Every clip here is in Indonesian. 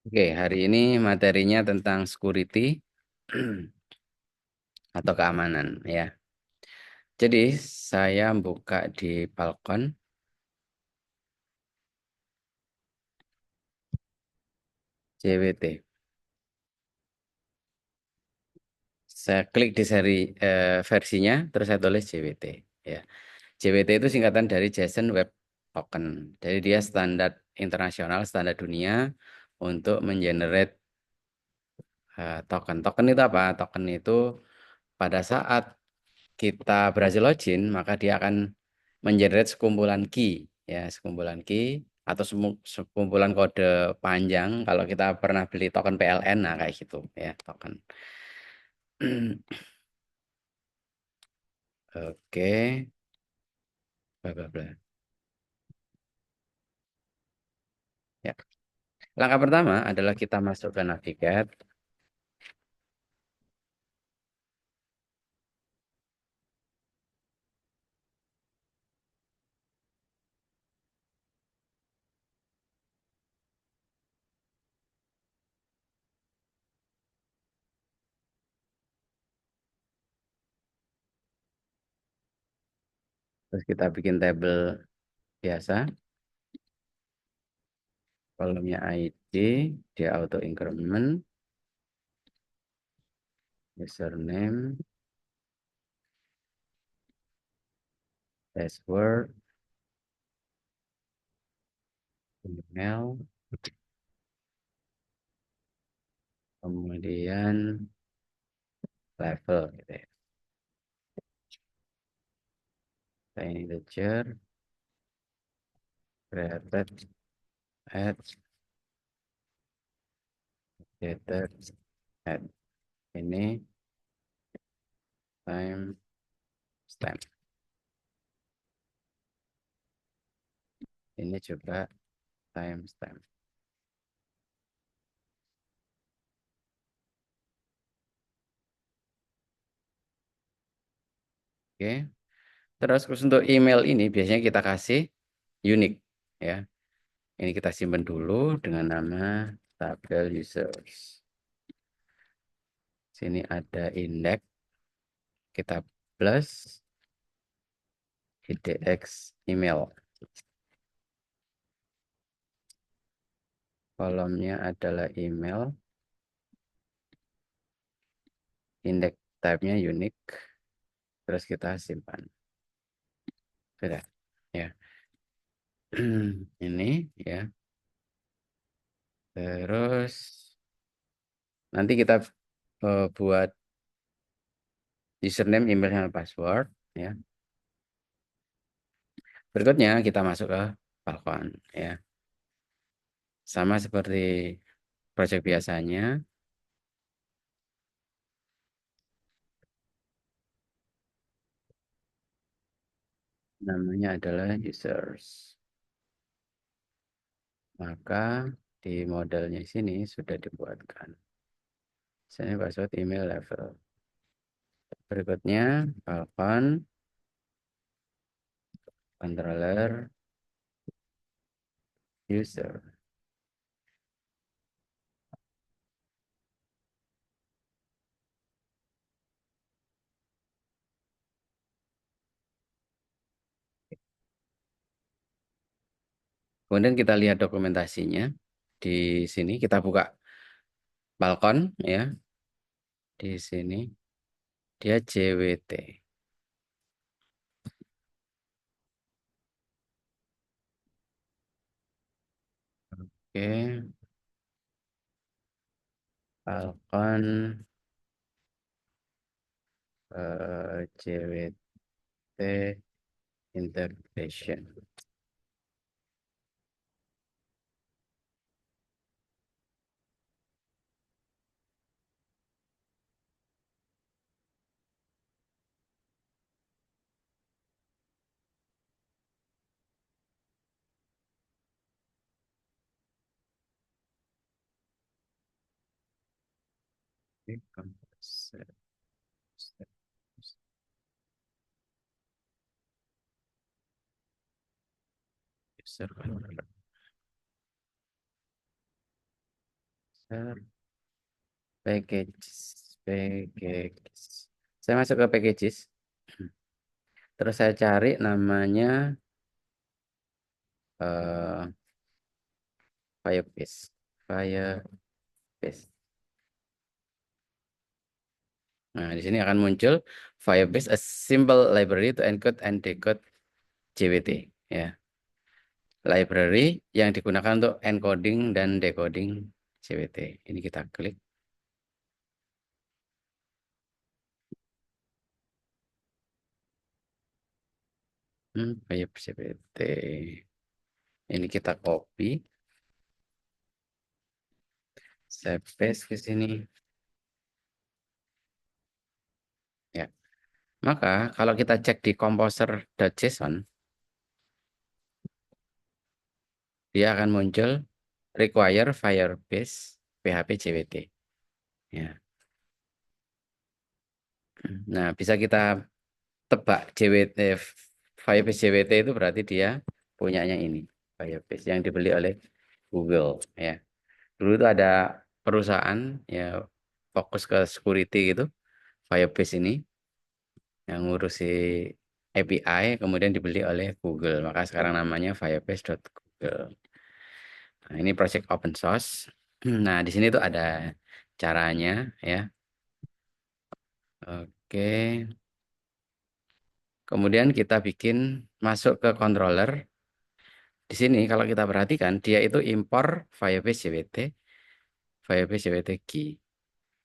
Oke, hari ini materinya tentang security atau keamanan ya. Jadi saya buka di Falcon JWT. Saya klik di versinya, terus saya tulis JWT. Ya, JWT itu singkatan dari JSON Web Token. Jadi dia standar internasional, standar dunia untuk mengenerate token. Token itu apa? Token itu pada saat kita berhasil login, maka dia akan mengenerate sekumpulan key, ya, sekumpulan key atau sekumpulan kode panjang. Kalau kita pernah beli token PLN, nah kayak gitu, ya, token. Oke, bla bla bla. Ya. Langkah pertama adalah kita masuk ke Navigate, terus kita bikin tabel biasa, kolomnya ID, dia auto increment, username, password, email, kemudian level gitu ya. Tiny integer, created, add, created, add. Ini time stamp. Ini juga time stamp. Oke. Terus untuk email ini biasanya kita kasih unique ya. Ini kita simpan dulu dengan nama tabel users. Sini ada index, kita plus idx email. Kolomnya adalah email, index type-nya unique, terus kita simpan. Sudah. Ya. Ini ya. Terus nanti kita buat username, email, sama password ya. Berikutnya kita masuk ke Falcon ya. Sama seperti project biasanya, namanya adalah users. Maka di modelnya sini sudah dibuatkan. Misalnya password, email, level. Berikutnya Falcon controller user. Kemudian kita lihat dokumentasinya. Di sini kita buka Falcon ya. Di sini dia JWT. Oke, Falcon JWT integration. Oke, user controller. Packages, packages. Saya masuk ke packages. Terus saya cari namanya eh Firebase. Firebase. Nah, di sini akan muncul Firebase, a simple library to encode and decode JWT. Ya, library yang digunakan untuk encoding dan decoding JWT. Ini kita klik. Firebase JWT. Ini kita copy, saya paste ke sini. Ya, maka kalau kita cek di composer.json, dia akan muncul require Firebase PHP JWT. Ya. Nah, bisa kita tebak JWT, Firebase JWT itu berarti dia punyanya ini, Firebase yang dibeli oleh Google. Ya. Dulu itu ada perusahaan ya fokus ke security gitu, Firebase ini yang ngurusi API kemudian dibeli oleh Google. Maka sekarang namanya Firebase.Google. Nah, ini project open source. Nah, di sini tuh ada caranya ya. Oke. Kemudian kita bikin masuk ke controller. Di sini kalau kita perhatikan dia itu impor Firebase JWT, Firebase JWT key.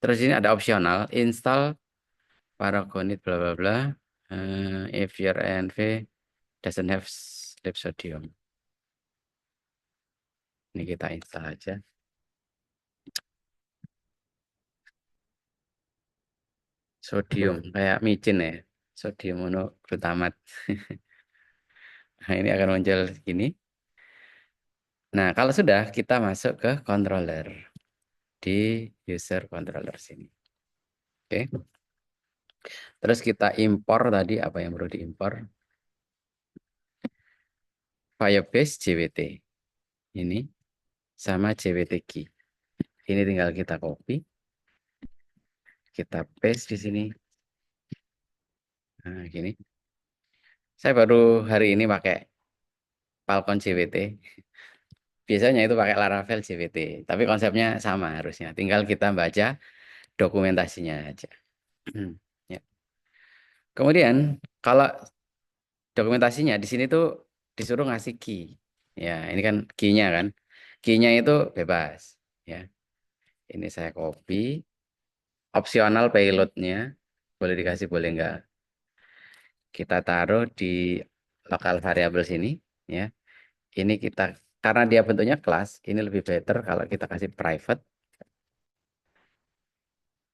Terus ini ada opsional install Paragonit bla bla bla. If your env doesn't have sleep sodium. Ini kita install aja. Sodium kayak micin ya. Sodium monoglutamat. Nah, ini akan muncul gini. Nah, kalau sudah kita masuk ke controller di user controller sini. Oke. Terus kita impor tadi apa yang perlu diimpor? Firebase JWT. Ini sama JWT key. Ini tinggal kita copy, kita paste di sini. Nah, gini. Saya baru hari ini pakai Falcon JWT. Biasanya itu pakai Laravel JWT, tapi konsepnya sama harusnya. Tinggal kita baca dokumentasinya aja. Ya. Kemudian kalau dokumentasinya di sini tuh disuruh ngasih key. Ya, ini kan key-nya kan. Key-nya itu bebas. Ya, ini saya copy. Opsional payloadnya boleh dikasih boleh enggak. Kita taruh di lokal variabel sini. Ya, ini kita karena dia bentuknya kelas, ini lebih better kalau kita kasih private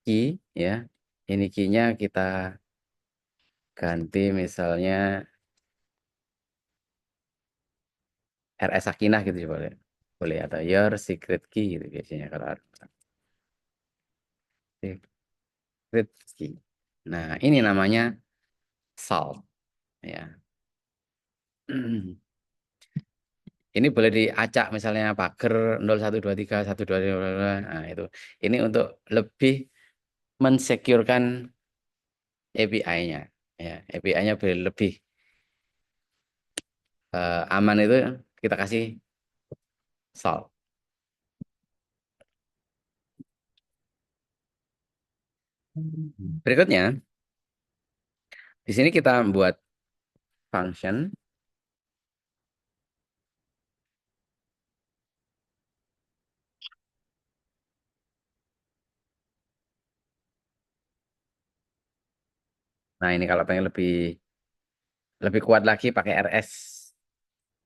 key. Ya, ini key-nya kita ganti misalnya RS Sakinah gitu boleh. Boleh atau your secret key gitu biasanya kalau secret key. Nah, ini namanya salt ya. Ini boleh diacak misalnya pagar 0123 122. Nah, itu. Ini untuk lebih mensecurekan API-nya ya. API-nya lebih aman itu kita kasih salt. Berikutnya, di sini kita buat function. Nah, ini kalau pengen lebih lebih kuat lagi pakai RS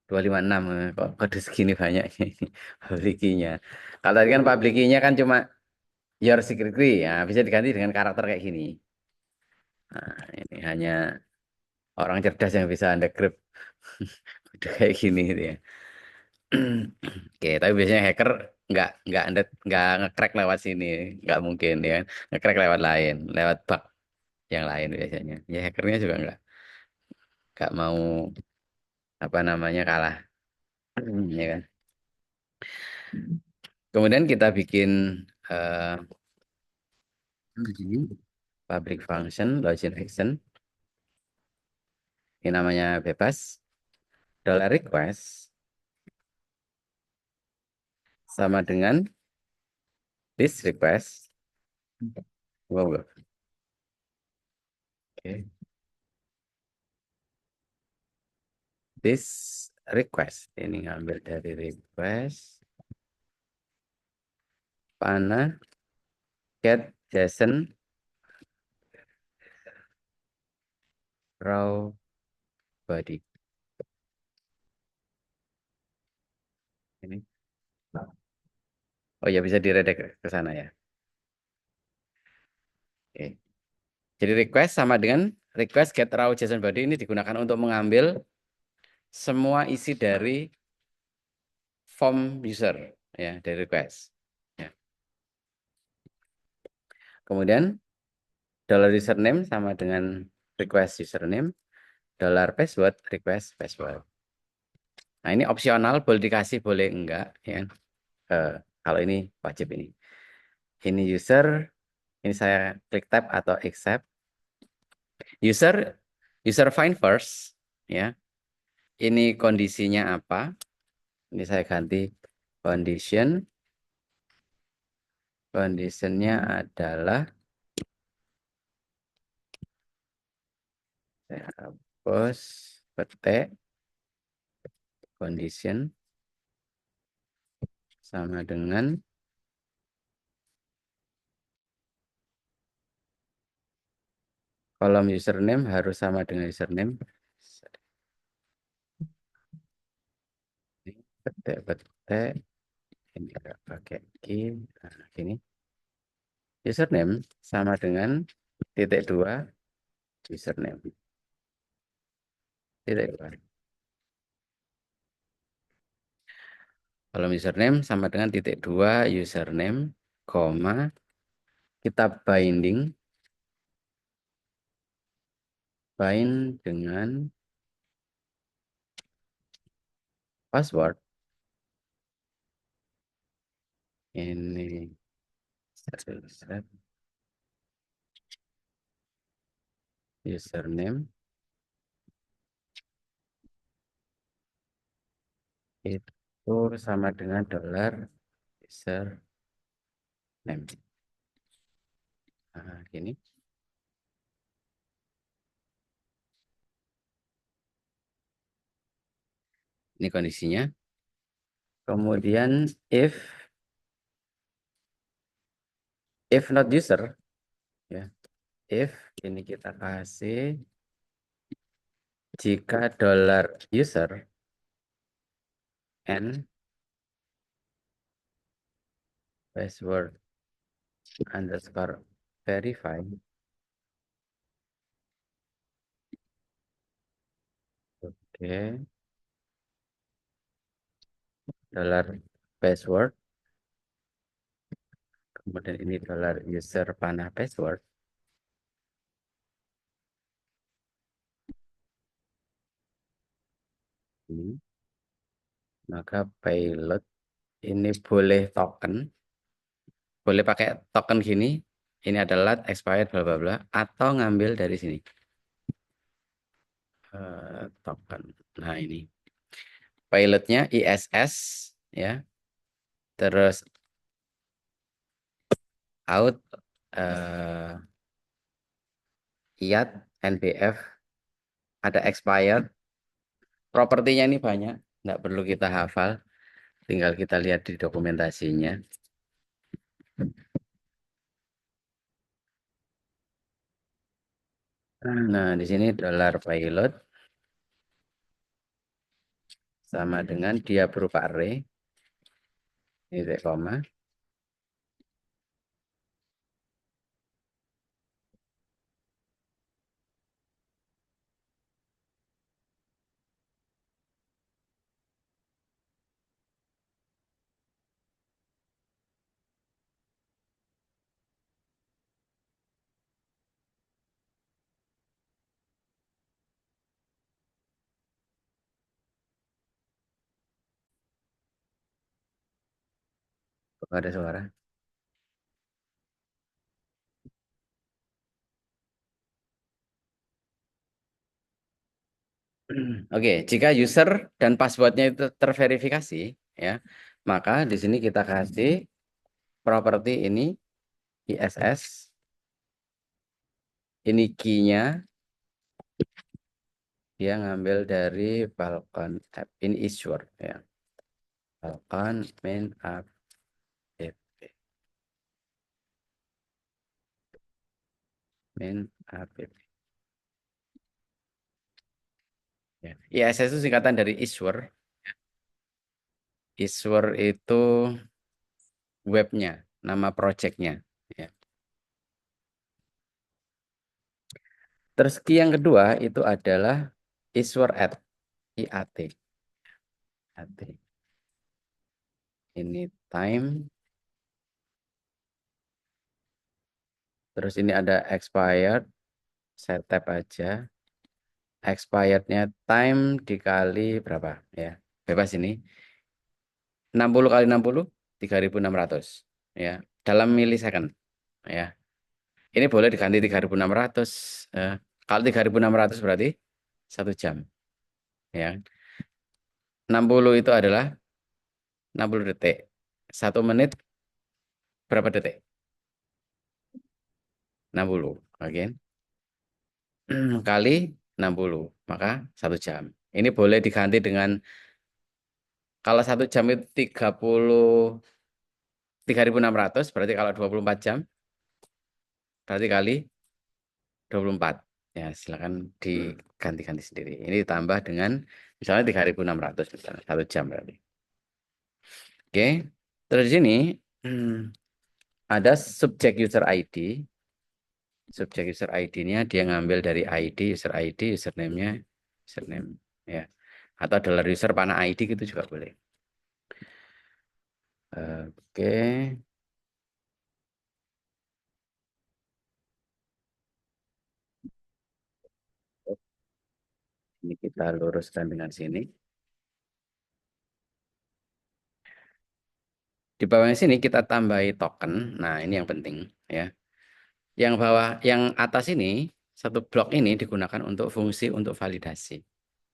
256 kok kode segini banyak ini public key-nya. Kalau tadi kan public key-nya kan cuma your secret key ya bisa diganti dengan karakter kayak gini. Nah, ini hanya orang cerdas yang bisa decrypt kode kayak gini gitu ya. Oke, tapi biasanya hacker nggak nge-crack lewat sini, nggak mungkin ya kan. Nge-crack lewat lain, lewat bug yang lain biasanya. Ya hackernya juga nggak mau apa namanya kalah, ya kan. Kemudian kita bikin public function login action. Ini namanya bebas. Dollar request sama dengan this request. Wow. Oke. This request. Ini ngambil dari request. Pana get JSON raw body. Ini. Oh ya, bisa diredek ke sana ya. Oke. Jadi request sama dengan request get raw JSON body ini digunakan untuk mengambil semua isi dari form user ya, dari request. Ya. Kemudian dollar username sama dengan request username, dollar password request password. Nah, ini opsional, boleh dikasih boleh enggak ya. Eh, Kalau ini wajib ini. Ini user, ini saya klik tab atau accept. User user find first ya. Ini kondisinya apa? Ini saya ganti condition. Conditionnya adalah saya hapus petik condition sama dengan kolom username harus sama dengan username. Ini petik-petik ini enggak pakai key. Nah, ini username sama dengan titik dua username titik dua. Kolom username sama dengan titik dua username, koma, kita bind dengan password. Ini username itu sama dengan dollar username. Nah, gini. Ini kondisinya. Kemudian if not user ya. If ini kita kasih jika dollar user and password underscore verify. Oke, dollar password. Kemudian ini dollar user panah password. Ini. Maka payload ini boleh token. Boleh pakai token gini. Ini adalah expired bla bla bla. Atau ngambil dari sini. Token. Nah ini. Payloadnya ISS. Ya. Terus out. IAT, NBF. Ada expired. Propertinya ini banyak. Nggak perlu kita hafal. Tinggal kita lihat di dokumentasinya. Nah, di sini dollar payload sama dengan dia berupa array, titik koma. Nggak ada suara. Oke, jika user dan passwordnya itu terverifikasi, ya, maka di sini kita kasih properti ini ISS, ini key-nya dia ngambil dari Falcon app, ini is sure, ya, Falcon main app, main app, ya. ISS itu singkatan dari issuer, issuer itu webnya, nama projectnya, ya. Terus key yang kedua itu adalah issuer at, IAT, AT. Ini time, terus ini ada expired, saya tap aja, expirednya time dikali berapa, ya, bebas ini, 60 kali 60, 3.600, ya, dalam milisecond, ya. Ini boleh diganti 3.600, eh, kalau 3.600 berarti 1 jam, ya. 60 itu adalah 60 detik. 1 menit berapa detik? 60. Oke. Kali 60. Maka 1 jam. Ini boleh diganti dengan, kalau 1 jam itu 3.600, berarti kalau 24 jam, berarti kali 24. Ya, silakan diganti-ganti sendiri. Ini ditambah dengan misalnya 3.600, misalnya 1 jam berarti. Oke. Terus di sini ada subject user ID. Subjek user ID-nya dia ngambil dari ID, user ID, username-nya, username, ya. Atau dollar user panah ID gitu juga boleh. Oke, ini kita luruskan dengan sini. Di bawahnya sini kita tambahi token. Nah, ini yang penting, ya. Yang bawah, yang atas ini, satu blok ini digunakan untuk fungsi untuk validasi,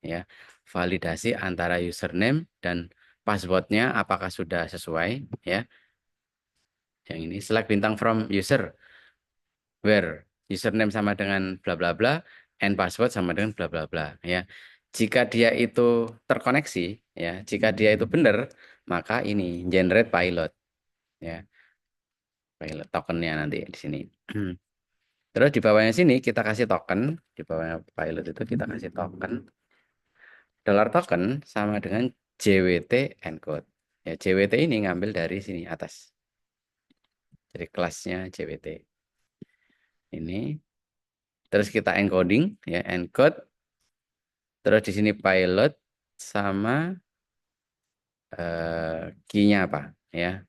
ya. Validasi antara username dan passwordnya apakah sudah sesuai, ya. Yang ini select bintang from user, where username sama dengan bla bla bla and password sama dengan bla bla bla, ya. Jika dia itu terkoneksi, ya, jika dia itu benar, maka ini generate pilot, ya, pilot tokennya nanti di sini. Terus di bawahnya sini kita kasih token, di bawahnya pilot itu kita kasih token, dollar token sama dengan JWT encode, ya. JWT ini ngambil dari sini atas, dari kelasnya JWT ini. Terus kita encoding, ya, encode. Terus di sini pilot sama key-nya apa, ya,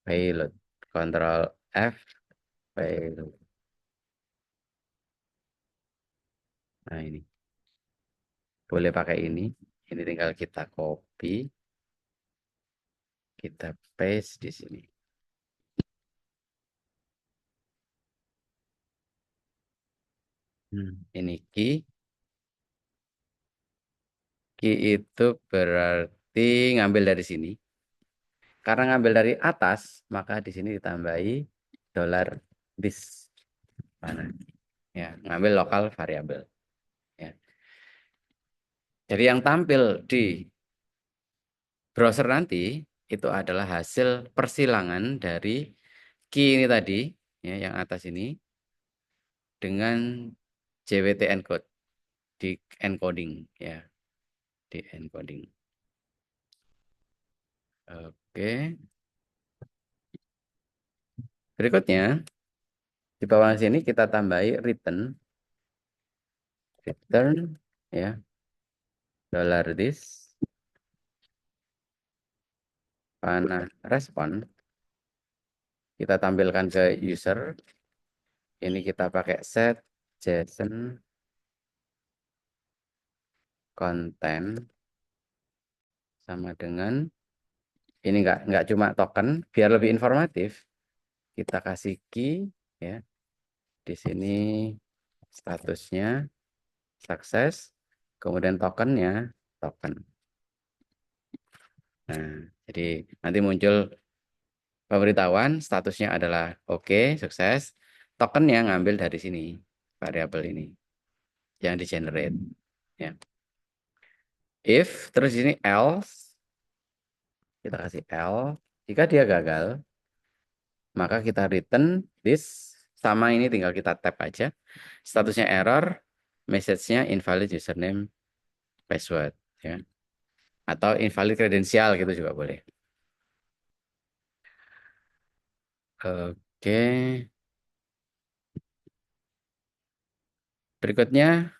pilot, Control F, pilot. Nah, ini boleh pakai ini tinggal kita copy, kita paste di sini. Ini key itu berarti ngambil dari sini. Karena ngambil dari atas, maka di sini ditambahi dollar this, mana, ya, ngambil lokal variabel, ya. Jadi yang tampil di browser nanti itu adalah hasil persilangan dari key ini tadi, ya, yang atas ini dengan JWT encode, di encoding, ya, di encoding. Oke. Berikutnya di bawah sini kita tambahi return, ya, dollar this panah respon, kita tampilkan ke user. Ini kita pakai set JSON content sama dengan Ini nggak cuma token, biar lebih informatif. Kita kasih key ya. Di sini statusnya sukses, kemudian tokennya token. Nah, jadi nanti muncul pemberitahuan statusnya adalah oke, sukses. Tokennya ngambil dari sini, variabel ini yang di generate. Ya. If terus ini else, kita kasih else. Jika dia gagal, maka kita return this, sama ini tinggal kita tap aja. Statusnya error, message-nya invalid username password ya. Atau invalid kredensial gitu juga boleh. Oke. Berikutnya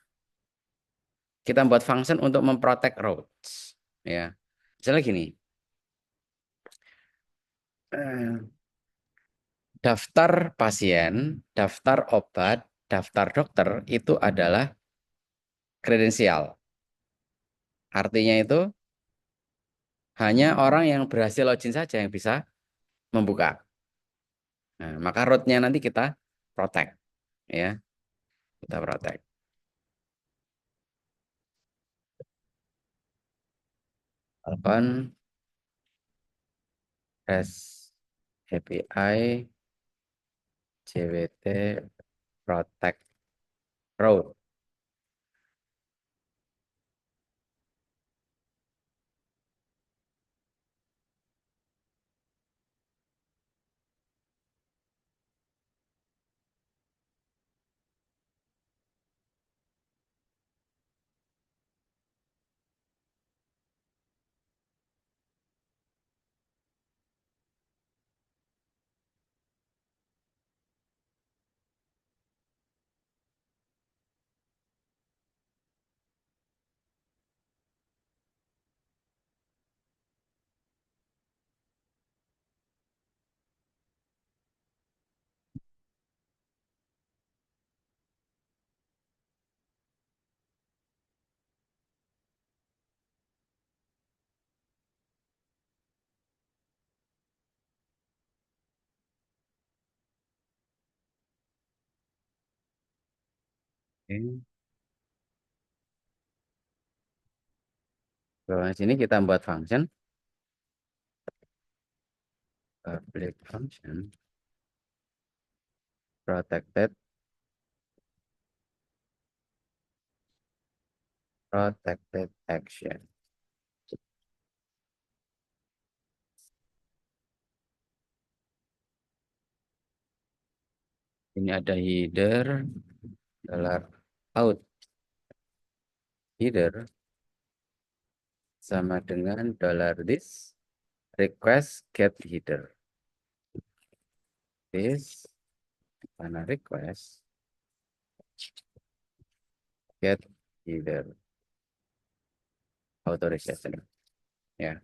kita buat function untuk memprotect routes ya. Misalnya gini, eh, daftar pasien, daftar obat, daftar dokter itu adalah kredensial. Artinya itu hanya orang yang berhasil login saja yang bisa membuka. Nah, maka root-nya nanti kita protect ya, kita protect. Open REST API JWT protect root. Oke. Bawah sini kita buat function public function protected protected action. Ini ada header dollar out, header sama dengan dollar this request get header. This mana request get header authorization ya.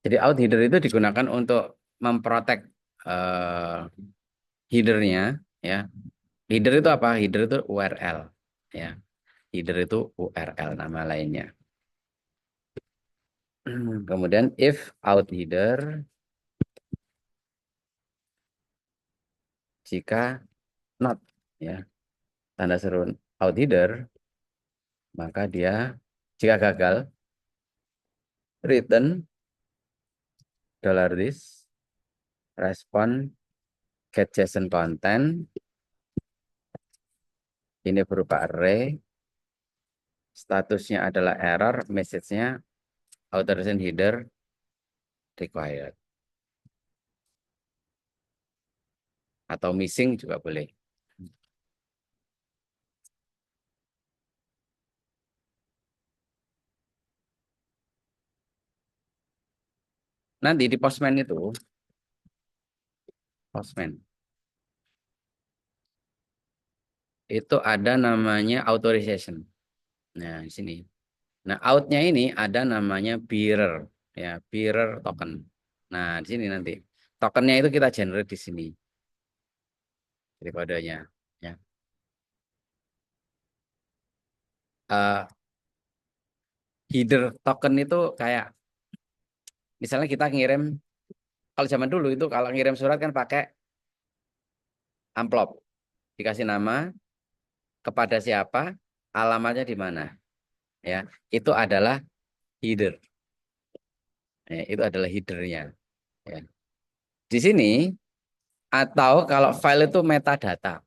Jadi out header itu digunakan untuk memprotek eh, headernya ya. Header itu apa? Header itu URL ya. Header itu URL nama lainnya. Kemudian if out header, jika not ya, tanda seru out header, maka dia jika gagal return dollar this respon get JSON content, ini berupa array, statusnya adalah error, message-nya authorization header required atau missing juga boleh. Nanti di Postman itu ada namanya authorization. Nah, di sini. Nah, outnya ini ada namanya bearer, ya, bearer token. Nah, di sini nanti tokennya itu kita generate di sini, jadi kodenya. Ya, Eh, header token itu kayak Misalnya kita ngirim, kalau zaman dulu itu kalau ngirim surat kan pakai amplop, dikasih nama, kepada siapa, alamatnya di mana, ya. Itu adalah header. Ya, itu adalah headernya. Ya. Di sini atau kalau file itu metadata,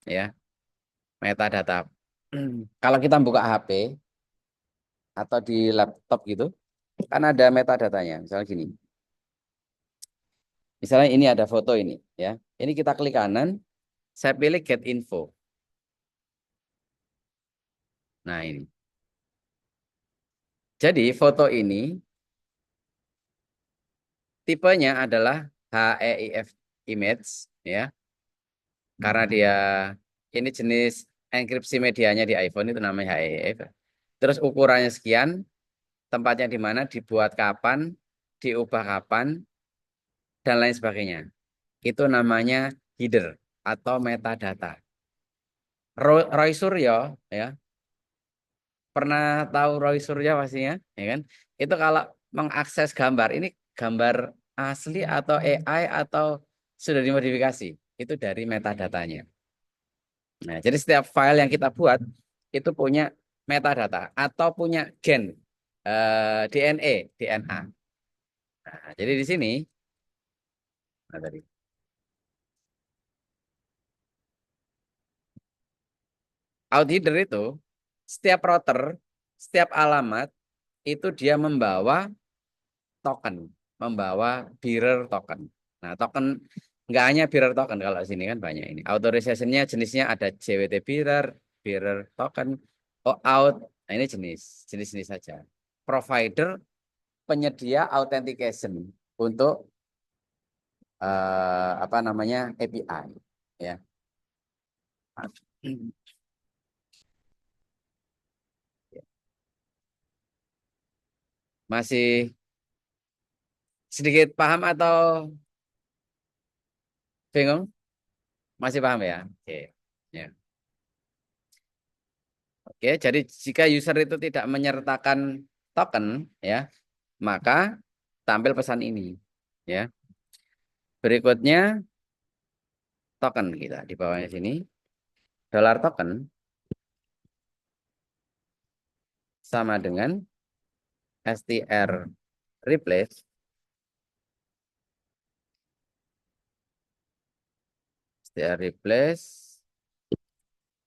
ya, metadata. Kalau kita buka HP atau di laptop gitu, kan ada metadatanya. Misalnya gini, misalnya ini ada foto ini, ya. Ini kita klik kanan, saya pilih get info. Nah ini. Jadi foto ini tipenya adalah HEIF image, ya, karena dia ini jenis enkripsi medianya di iPhone itu namanya HEIF. Terus ukurannya sekian, tempatnya di mana, dibuat kapan, diubah kapan, dan lain sebagainya. Itu namanya header atau metadata. Roy Suryo, ya, pernah tahu Roy Suryo pastinya, ya kan? Itu kalau mengakses gambar, ini gambar asli atau AI atau sudah dimodifikasi, itu dari metadatanya. Nah, jadi setiap file yang kita buat itu punya metadata atau punya gen, DNA, DNA. Nah, jadi di sini, nah tadi, outheader itu setiap router, setiap alamat itu dia membawa token, membawa bearer token. Nah, token nggak hanya bearer token, kalau sini kan banyak ini. Authorization-nya jenisnya ada JWT bearer, bearer token, OAuth. Nah, ini jenis-jenis saja. Provider, penyedia authentication untuk apa namanya, API, ya. Masih sedikit paham atau bingung? Masih paham ya? Oke. Ya. Oke, jadi jika user itu tidak menyertakan token, ya, maka tampil pesan ini, ya. Berikutnya token kita di bawahnya sini, dollar token sama dengan str replace,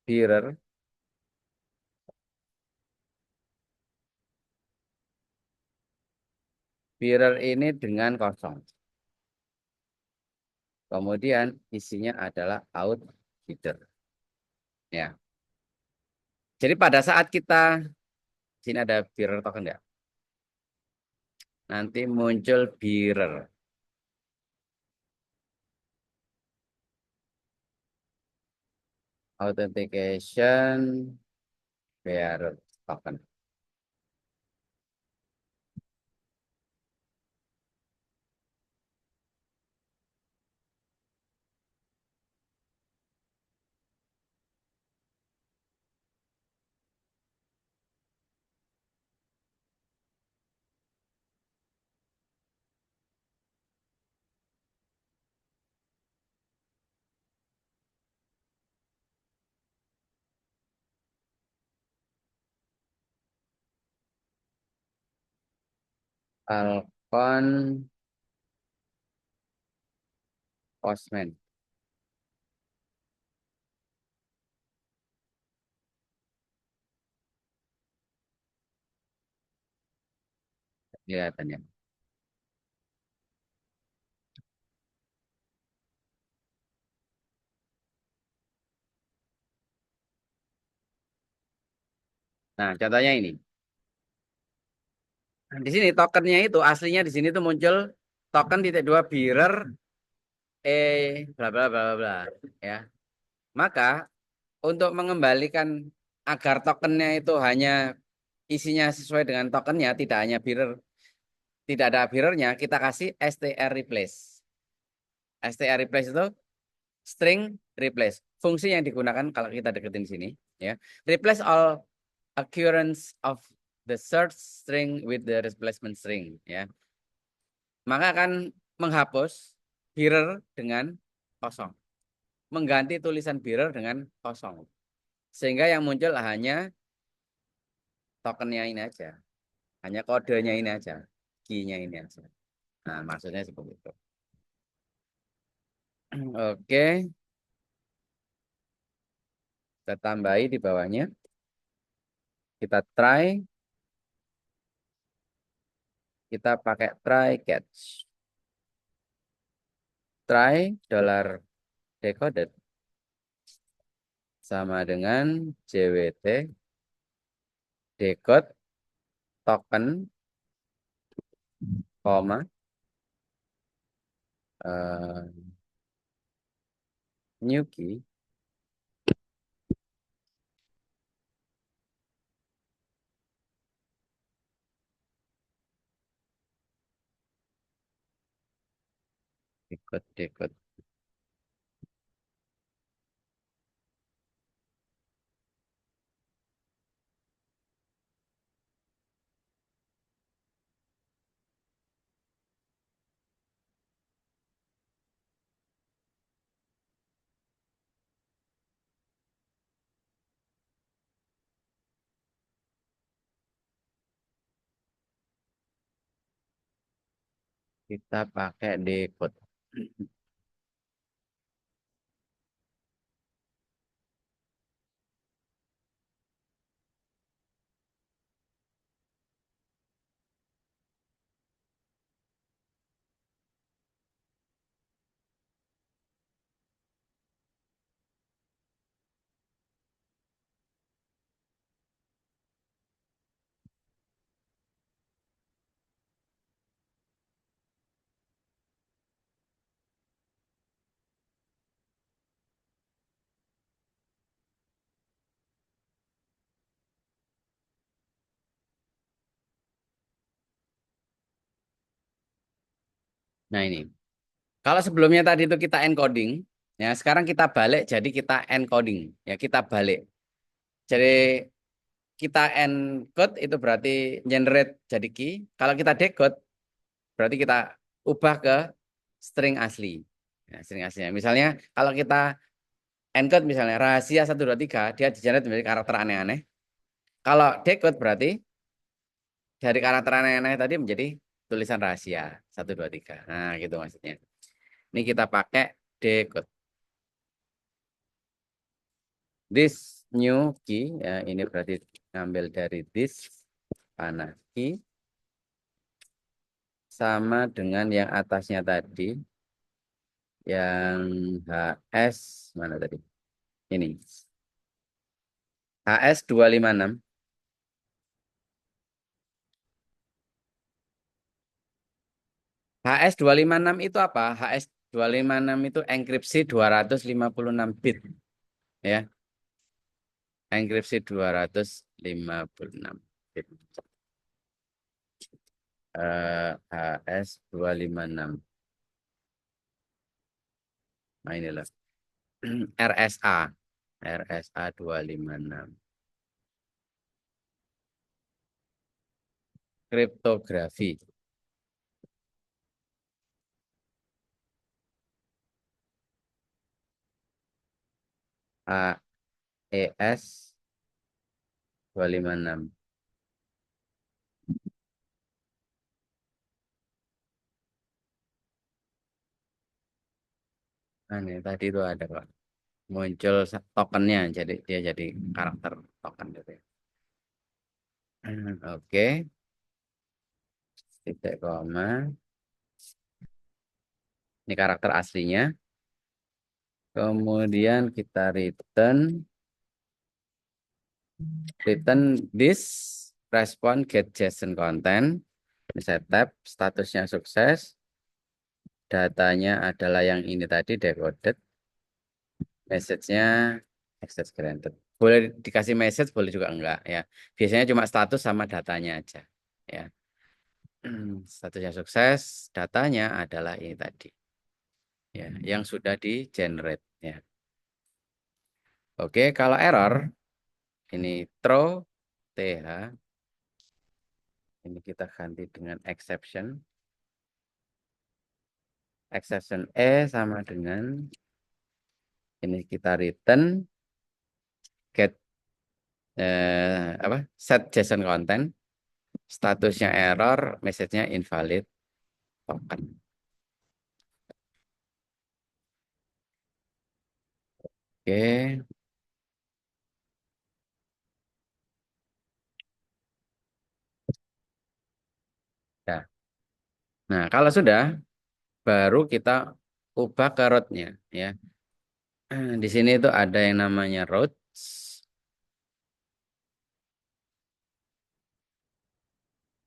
bearer, bearer ini dengan kosong. Kemudian isinya adalah out header, ya. Jadi pada saat kita, sini ada bearer token ya, nanti muncul bearer authentication bearer token. Falcon Postman kelihatannya. Nah, contohnya ini. Nah, di sini tokennya itu aslinya di sini tuh muncul token titik dua bearer bla bla bla bla bla, ya. Maka untuk mengembalikan agar tokennya itu hanya isinya sesuai dengan tokennya, tidak hanya bearer, tidak ada bearernya, kita kasih str replace. Str replace itu string replace. Fungsi yang digunakan kalau kita deketin sini, ya. Replace all occurrence of the search string with the replacement string, ya. maka akan menghapus bearer dengan kosong, mengganti tulisan bearer dengan kosong, sehingga yang muncul hanya tokennya ini aja, hanya kodenya ini aja, key-nya ini aja. Nah, maksudnya seperti itu. Oke, kita tambahi di bawahnya. Kita try, kita pakai try catch. Try dollar decoded sama dengan JWT decode token, koma, new key, decode. Kita pakai decode. Nah ini, kalau sebelumnya tadi itu kita encoding, ya sekarang kita balik jadi kita encoding, ya kita balik. Jadi kita encode itu berarti generate jadi key. Kalau kita decode berarti kita ubah ke string asli. Ya, string aslinya. Misalnya kalau kita encode misalnya rahasia 123 dia di-generate menjadi karakter aneh-aneh. Kalau decode berarti dari karakter aneh-aneh tadi menjadi tulisan rahasia 123. Nah, gitu maksudnya. Ini kita pakai decode. This new key, ya ini berarti ngambil dari this panah key sama dengan yang atasnya tadi, yang HS mana tadi? Ini HS 256. HS 256 itu apa? HS 256 itu enkripsi 256 bit, ya. Enkripsi 256 bit. HS 256. Nah inilah RSA. RSA 256. Kriptografi. AES 256. Nah, ini tadi itu ada kok. Muncul tokennya, jadi dia jadi karakter token gitu ya. Oke, titik koma. Ini karakter aslinya. Kemudian kita return this respond get JSON content. Bisa tab statusnya sukses. Datanya adalah yang ini tadi decoded. Message-nya access granted. Boleh dikasih message, boleh juga enggak ya. Biasanya cuma status sama datanya aja ya. Statusnya sukses, datanya adalah ini tadi ya, yang sudah di generate ya. Oke, kalau error ini throw th, ini kita ganti dengan exception. exception sama dengan ini kita return get apa set JSON content, statusnya error, message-nya invalid token. Oke. Ya. Nah, kalau sudah baru kita ubah ke root-nya ya. Di sini itu ada yang namanya routes.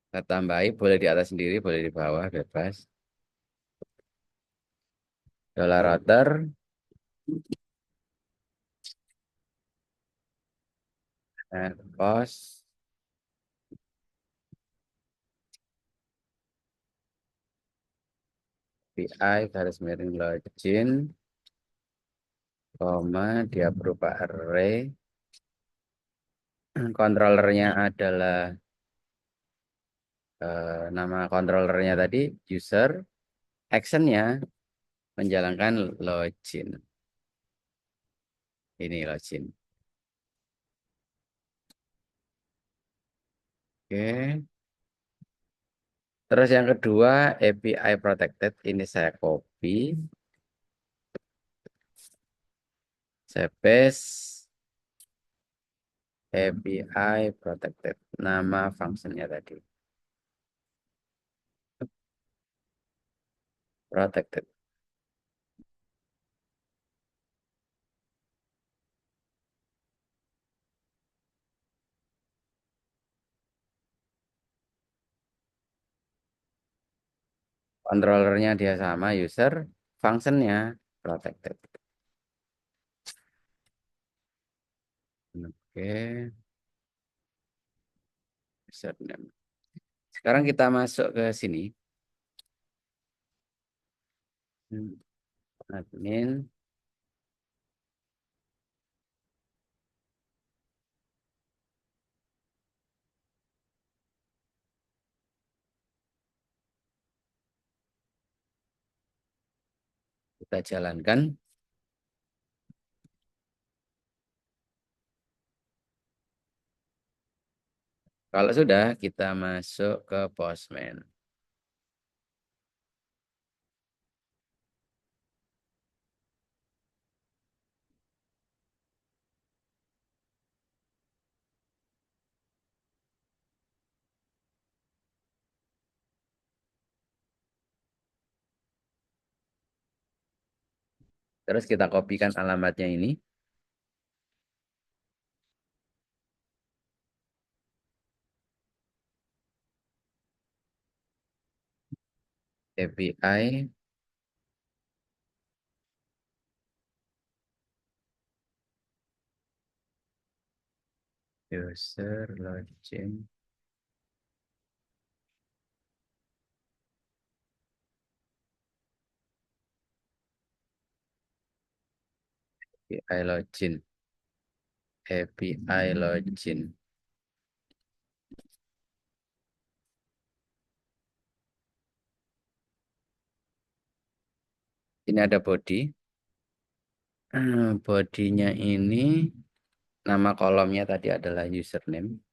Kita tambahi boleh di atas sendiri, boleh di bawah, bebas. $router and cost PI garis miring login, koma dia berupa array. Controllernya adalah nama controllernya tadi user, actionnya menjalankan login. Ini login. Oke. Terus yang kedua API protected. Ini saya copy, saya paste. API protected. Nama functionnya tadi. Protected. Controllernya dia sama user, functionnya protected. Oke, username. Sekarang kita masuk ke sini. Admin. Kita jalankan. Kalau sudah, kita masuk ke Postman. Terus kita kopikan alamatnya ini. API user login. API login. API login. Ini ada body. Bodinya ini nama kolomnya tadi adalah username.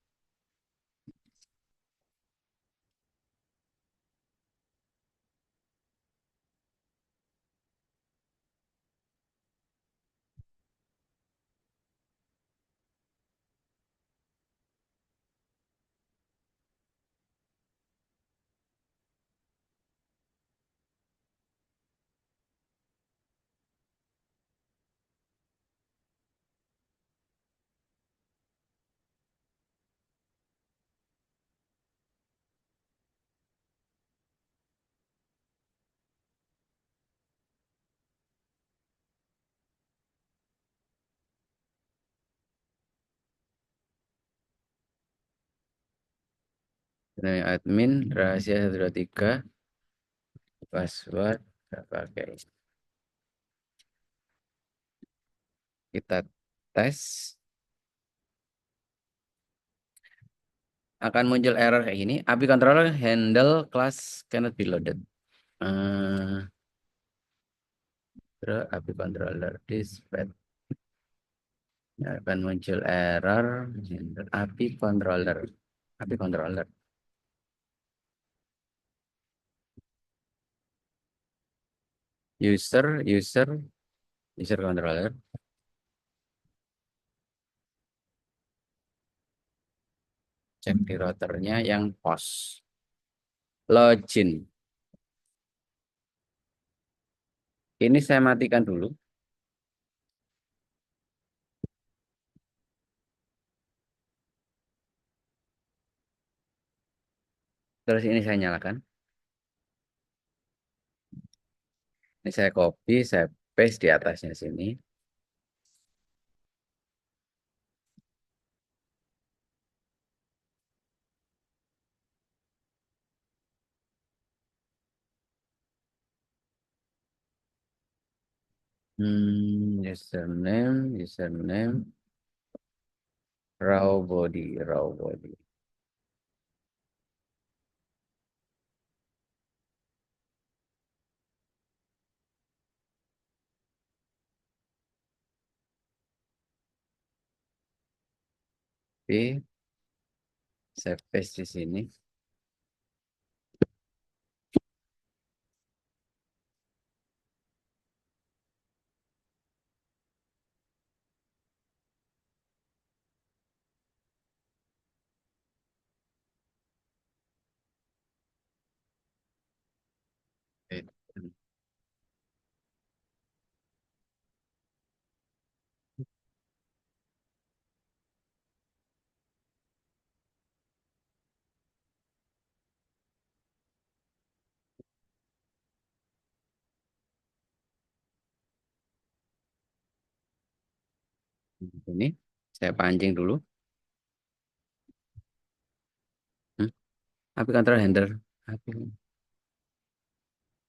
Nama admin rahasia 123, password nggak pakai. Kita tes. Akan muncul error kayak gini. API controller handle class cannot be loaded. Eh, zero API controller dispatch. Akan muncul error API controller. API controller. User controller. Cek di routernya yang post. Login. Ini saya matikan dulu. Terus ini saya nyalakan. Ini saya copy, saya paste di atasnya sini. Username, raw body. Oke, saya paste di sini. Oke. Ini saya pancing dulu. API control handler. API.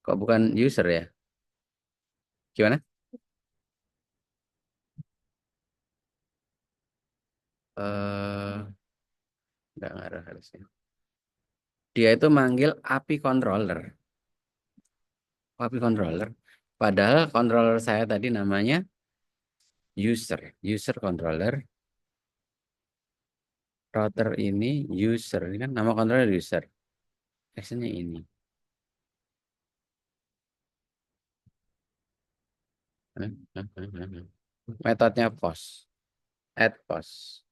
Kok bukan user ya? Gimana? Eh, nggak ngaruh harusnya. Dia itu manggil API controller. API controller. Padahal controller saya tadi namanya user controller. Router ini user. Ini kan nama controller user. Actionnya ini. Metodenya post. Add post.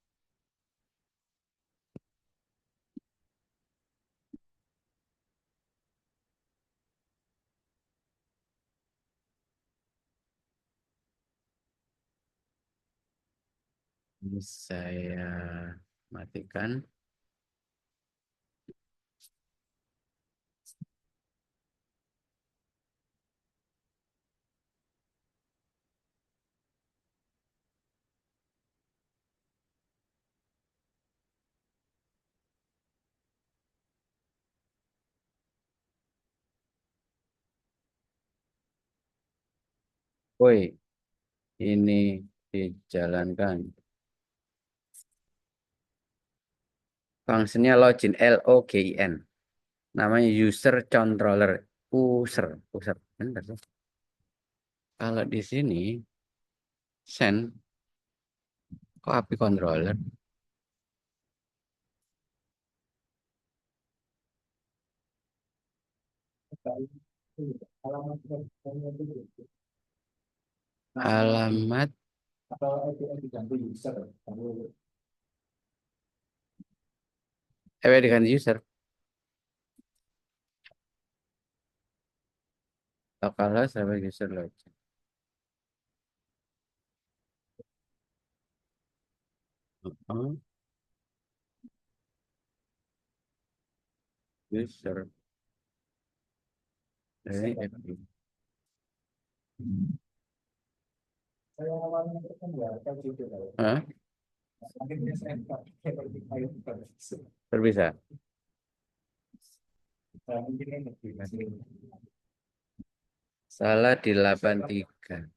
Ini saya matikan. Woi, ini dijalankan. Fungsinya login, LOGIN. Namanya user controller. User. Benar sih. Kalau di sini, send, kok API controller? Alamat, dengan user. Localhost sama user login. Oh, user. Ini API. Hah? Terbisa. Salah di 83.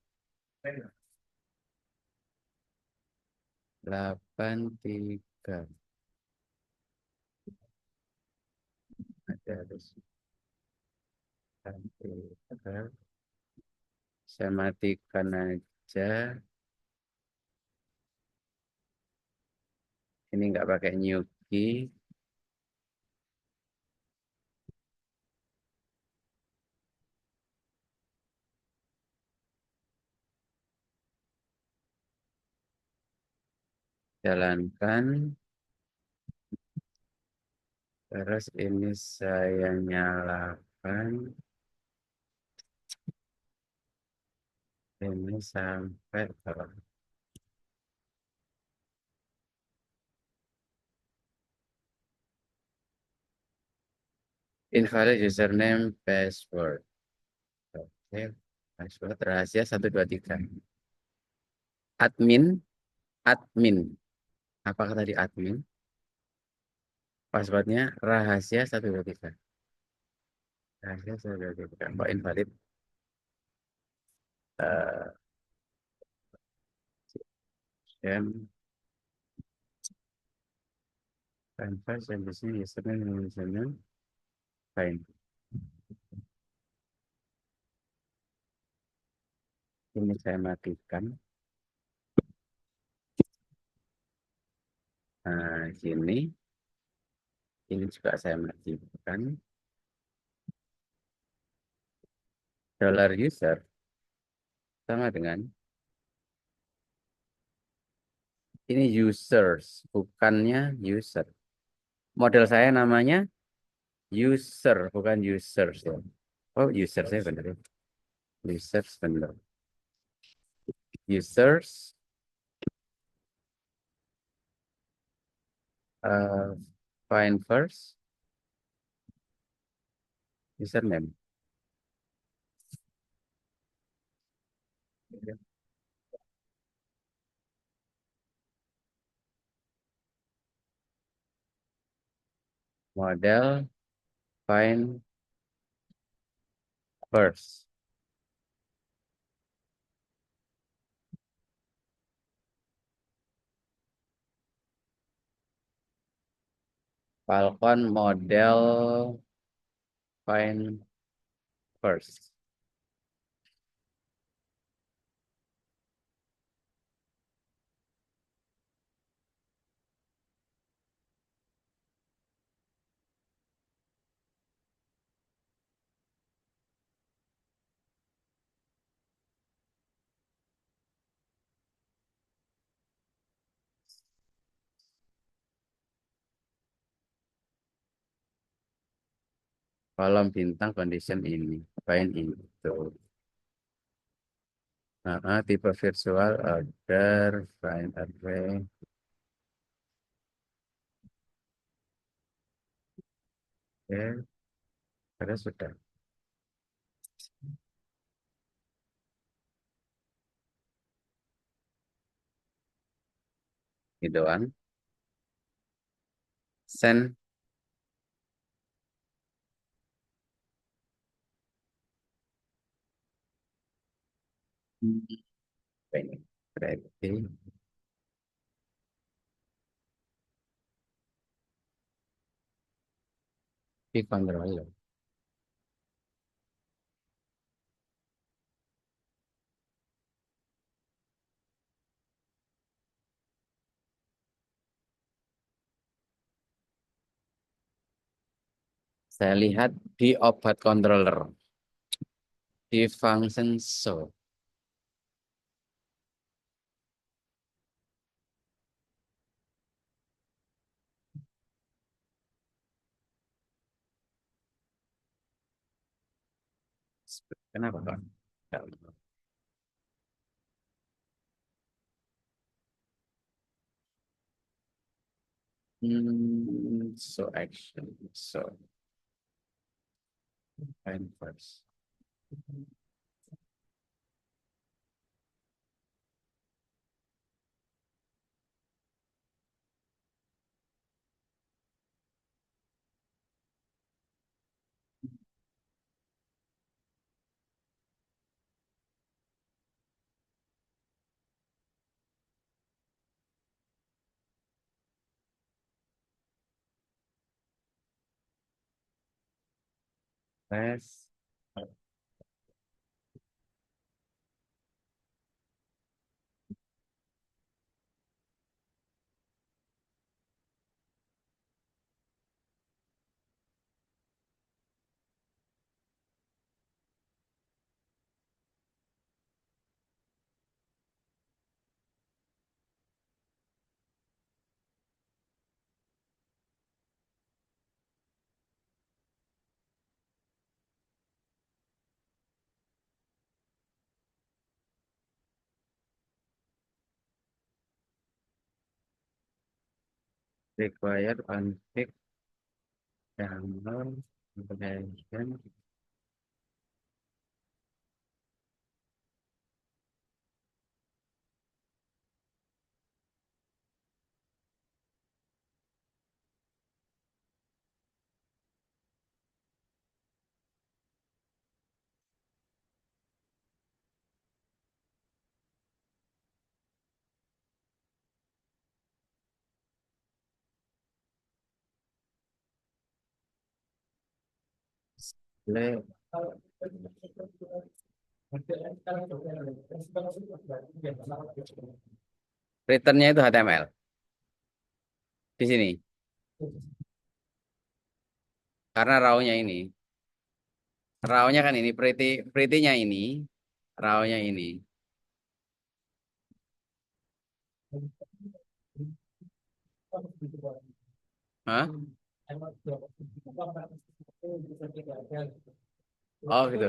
83. Ada harus 83. Saya matikan aja. Ini nggak pakai new key. Jalankan. Terus ini saya nyalakan. Ini sampai ke invalid username password. Oke, password rahasia 123. Admin, admin. Apakah tadi admin? Passwordnya rahasia 123. Rahasia 123. Kok invalid? Eh, Sham, canvas, yang di sini username, username, fine. Ini saya matikan. Nah, sini. Ini juga saya matikan. Dollar user sama dengan ini users, bukannya user. Model saya namanya user, bukan users ya. Oh, user saya benar ya. Users benar. Users uh, find first username. Model find first. Falcon model find first. Kolom bintang condition ini, find itu. Tipe virtual order, find array. Oke, terus sudah. Ini doang. Send. Apa ini? Berarti di controller. Saya lihat di obat controller, di function show. Kenapa, Pak? So action. So find first. Press. required config download application. Play. Returnnya itu HTML di sini karena raw-nya ini. Raw-nya kan ini pretty-nya ini, raw-nya ini. Hah? Oh gitu.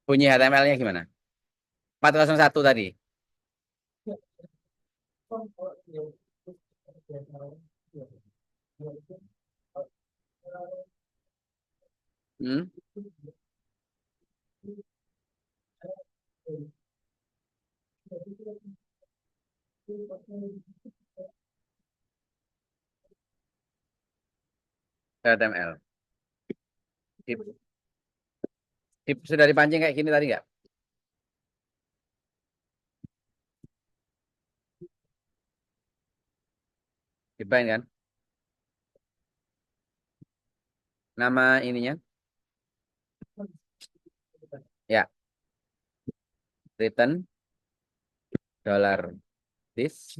Bunyi HTML-nya gimana? 401 tadi. Hmm? HTML. Sudah dipancing kayak gini tadi nggak? Dipancing kan? Nama ininya? Ya, return dollar this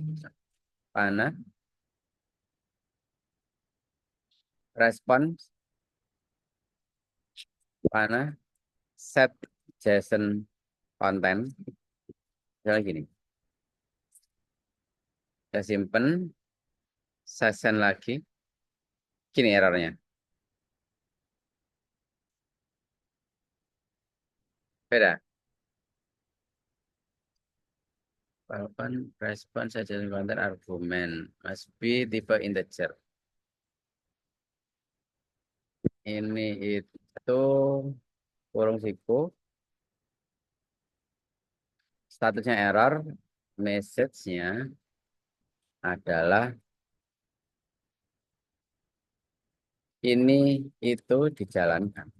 panah response panah set JSON content. Misalnya gini, saya simpen, saya send lagi. Gini errornya. Beda. Welcome response JSON content argument must be tipe integer. Ini itu kurung siku, statusnya error, message-nya adalah ini itu dijalankan.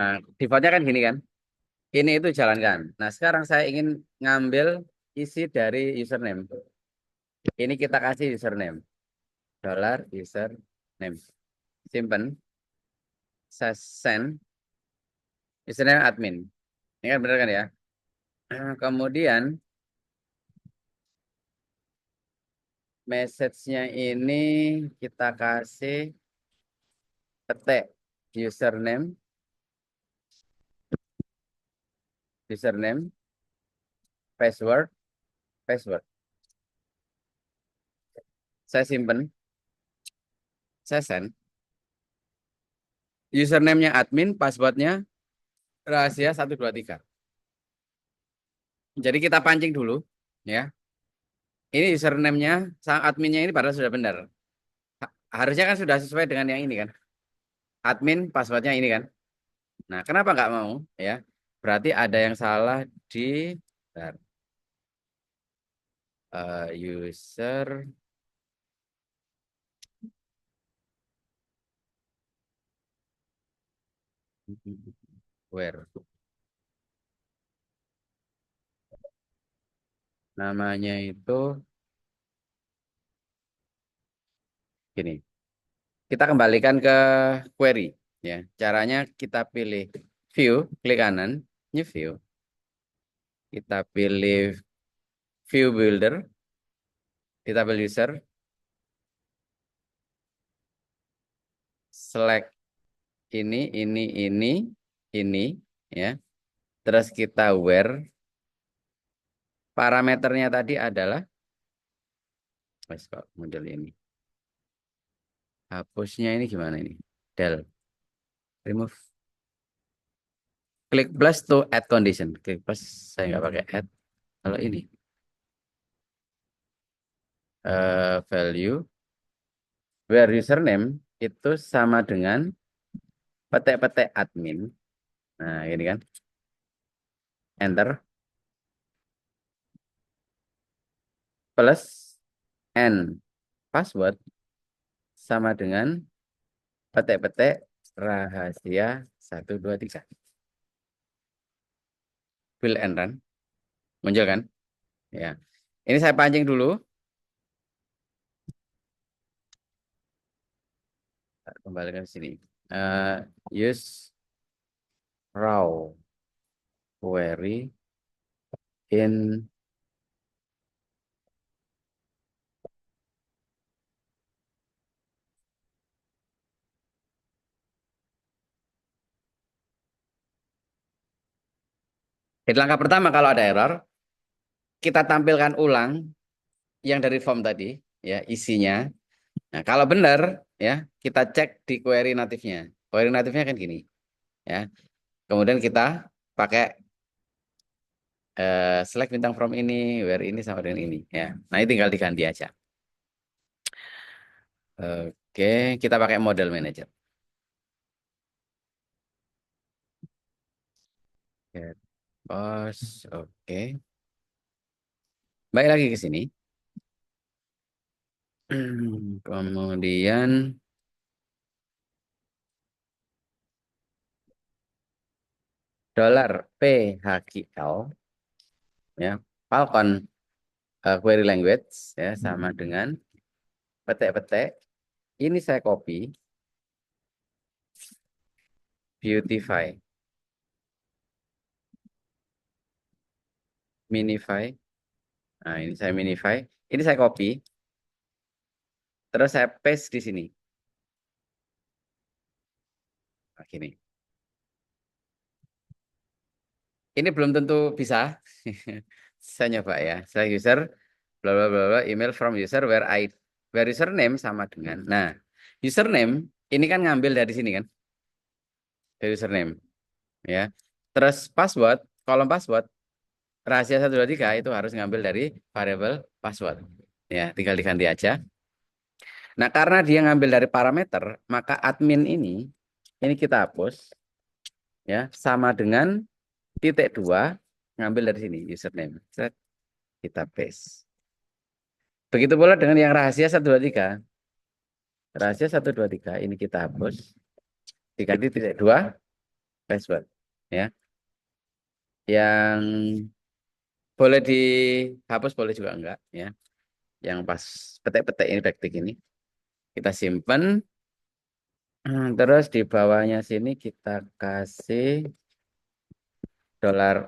Nah, defaultnya kan gini kan, ini itu jalankan. Nah, sekarang saya ingin ngambil isi dari username. Ini kita kasih username, dollar username. Simpen, saya send, username admin. Ini kan benar kan ya? Nah, kemudian message-nya ini kita kasih ketik username, username, password, password. Saya simpen, saya send. Username-nya admin, passwordnya rahasia 123. Jadi kita pancing dulu, ya. Ini username-nya, sang adminnya ini padahal sudah benar. Harusnya kan sudah sesuai dengan yang ini kan. Admin, passwordnya ini kan. Nah, kenapa nggak mau? Ya, berarti ada yang salah di bentar. User where namanya itu gini. Kita kembalikan ke query ya. Caranya kita pilih view, klik kanan, new view. Kita pilih view builder, kita pilih user, select ini ya. Terus kita where parameternya tadi adalah Wes kok model ini. Hapusnya ini gimana ini? Del. Remove. Klik plus to add condition. Klik plus saya nggak pakai add. Kalau ini value where username itu sama dengan petek-petek admin. Nah, ini kan. Enter plus n password sama dengan petek-petek rahasia 123. Fill and run. Muncul kan? Ya. Ini saya pancing dulu. Kembalikan ke sini. Use raw query in Jadi langkah pertama kalau ada error, kita tampilkan ulang yang dari form tadi, ya isinya. Nah, kalau benar, ya kita cek di query natifnya. Query natifnya kan gini, ya. Kemudian kita pakai select bintang from ini, where ini sama dengan ini, ya. Nah, ini tinggal diganti aja. Oke, kita pakai model manager. Get post, oke. Baik lagi ke sini. Kemudian $PHQL, ya, Falcon query language, ya, sama dengan petek-petek. Ini saya copy, beautify, minify. Nah, ini saya minify. Ini saya copy, terus saya paste di sini. Nah, gini. Ini belum tentu bisa. Saya nyoba ya. Saya user, bla bla bla bla, email from user where username sama dengan. Nah, username ini kan ngambil dari sini kan, dari username, ya. Terus password, kolom password rahasia 123 itu harus ngambil dari variable password. Ya, tinggal diganti aja. Nah, karena dia ngambil dari parameter, maka admin ini kita hapus, ya, sama dengan -2 ngambil dari sini username. Set, kita paste. Begitu pula dengan yang rahasia 123. Rahasia 123 ini kita hapus, diganti -2 password, ya. Yang boleh dihapus boleh juga enggak, ya. Yang pas petek-petek ini backtick ini kita simpan. Terus di bawahnya sini kita kasih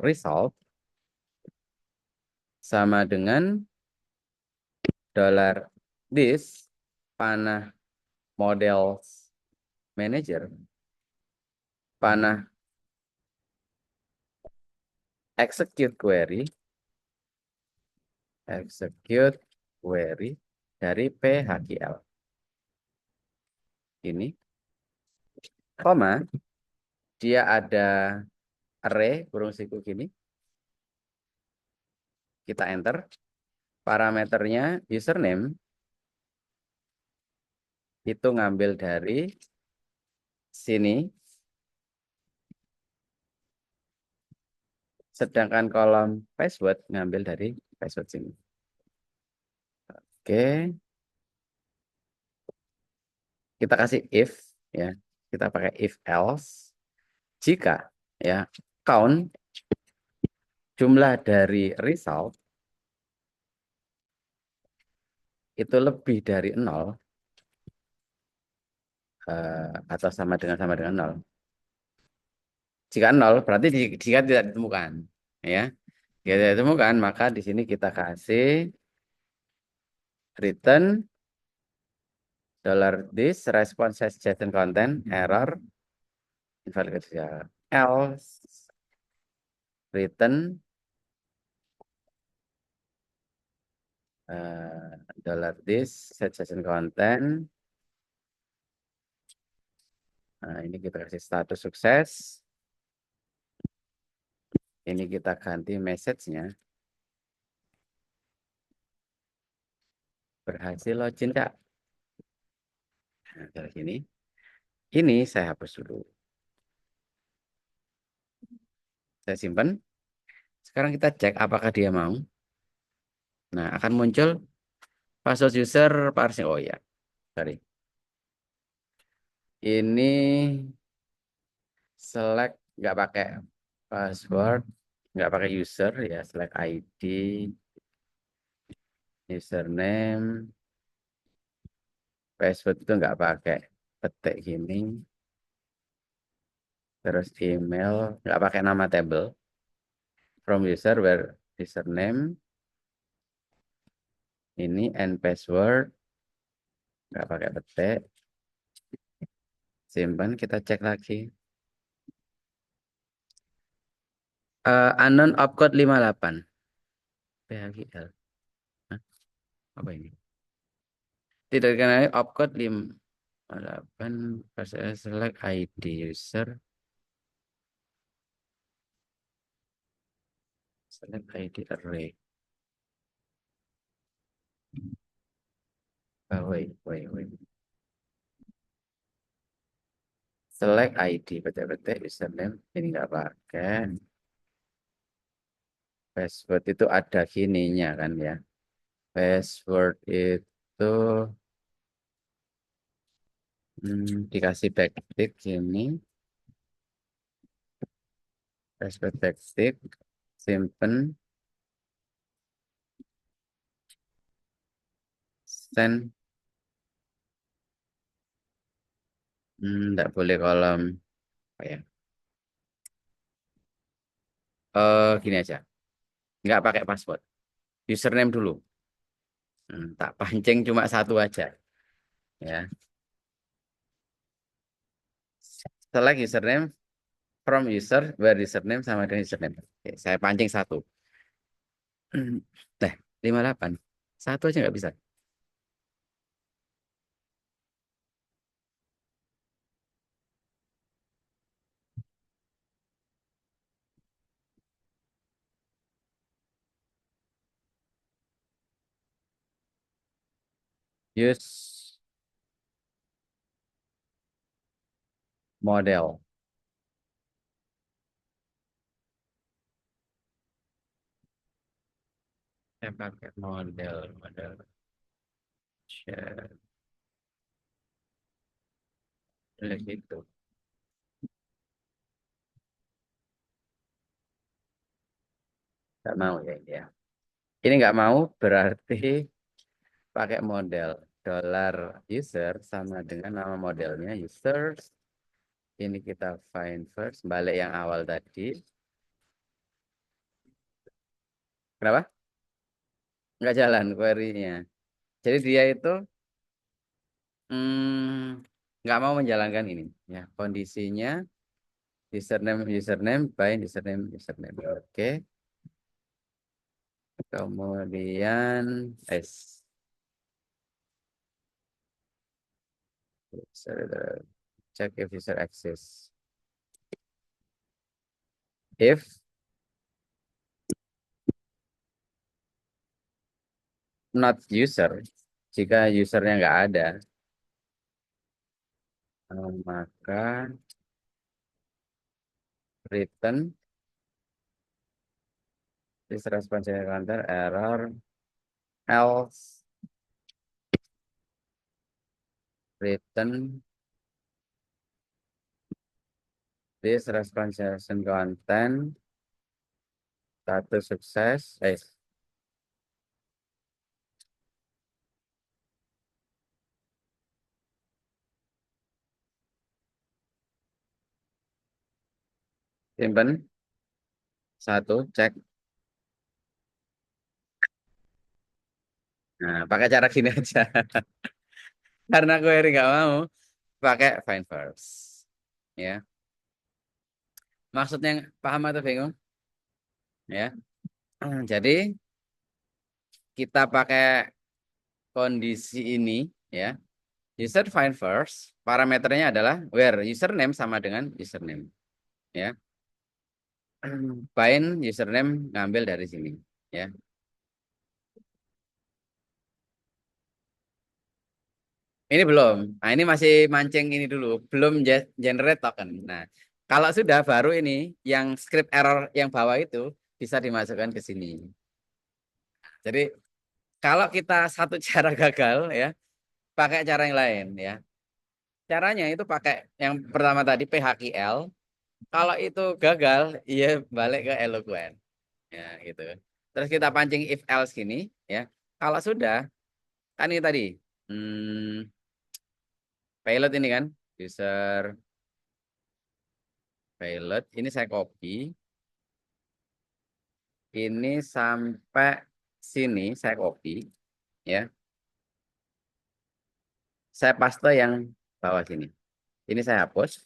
$result sama dengan $this panah model manager panah execute query dari PHQL ini, koma, dia ada array kurung siku gini, kita enter, parameternya username itu ngambil dari sini, sedangkan kolom password ngambil dari password sini. Oke, kita kasih if, ya, kita pakai if else jika, ya, count jumlah dari result itu lebih dari 0, atau sama dengan 0. Jika 0 berarti jika tidak ditemukan, ya. Jika tidak ditemukan, maka di sini kita kasih return $this response has JSON content error invalid, ya. Else return Dollar this suggestion content. Nah, ini kita kasih status sukses. Ini kita ganti message-nya. Berhasil login, Kak. Nah, dari sini. Ini saya hapus dulu. Saya simpan. Sekarang kita cek apakah dia mau. Nah, akan muncul password user parsing. Oh ya, sorry. Ini select nggak pakai password, nggak pakai user ya, select ID, username, password itu nggak pakai petik gini, terus email nggak pakai nama table, from user where username, ini and password nggak pakai petik, simpan kita cek lagi. Unknown opcode 58 PHGL. Hah? Apa ini? Tidak dikenali opcode 58 select ID user, select ID array. Wait. Select ID, petik-petik username. Ini nggak pakai. Password itu ada gininya kan ya. Password itu dikasih backtick gini. Password backtick. Simpen. Send. Nggak boleh kolom. Apa ya? Gini aja. Nggak pakai password. Username dulu. Tak pancing cuma satu aja. Ya. Select username from user where username sama dengan username. Oke, saya pancing satu. Nah, 58. Satu aja nggak bisa. Use model. Saya pakai model share gitu. Nggak mau ya ini ya. Ini nggak mau berarti pakai model dollar user sama dengan nama modelnya users. Ini kita find first, balik yang awal tadi. Kenapa? Nggak jalan query-nya. Jadi dia itu nggak mau menjalankan ini. Ya, kondisinya username by username. Oke. Kemudian check if user access. If not user, jika usernya nggak ada, maka return this response counter error, else return this response content status sukses. Simpen satu, cek. Nah, pakai cara gini aja. Karena query nggak mau, pakai find first. Ya, maksudnya paham atau bingung? Ya, jadi kita pakai kondisi ini, ya. User find first, parameternya adalah where username sama dengan username, ya. Find username ngambil dari sini, ya. Ini belum. Nah, ini masih mancing ini dulu, belum generate token. Nah, kalau sudah baru ini yang script error yang bawah itu bisa dimasukkan ke sini. Jadi kalau kita satu cara gagal, ya, pakai cara yang lain, ya. Caranya itu pakai yang pertama tadi PHQL. Kalau itu gagal, iya balik ke Eloquent. Ya, gitu. Terus kita pancing if else gini, ya. Kalau sudah, kan ini tadi, hmm, pilot ini kan, user pilot, ini saya copy, ini sampai sini saya copy, ya. Saya paste yang bawah sini. Ini saya hapus,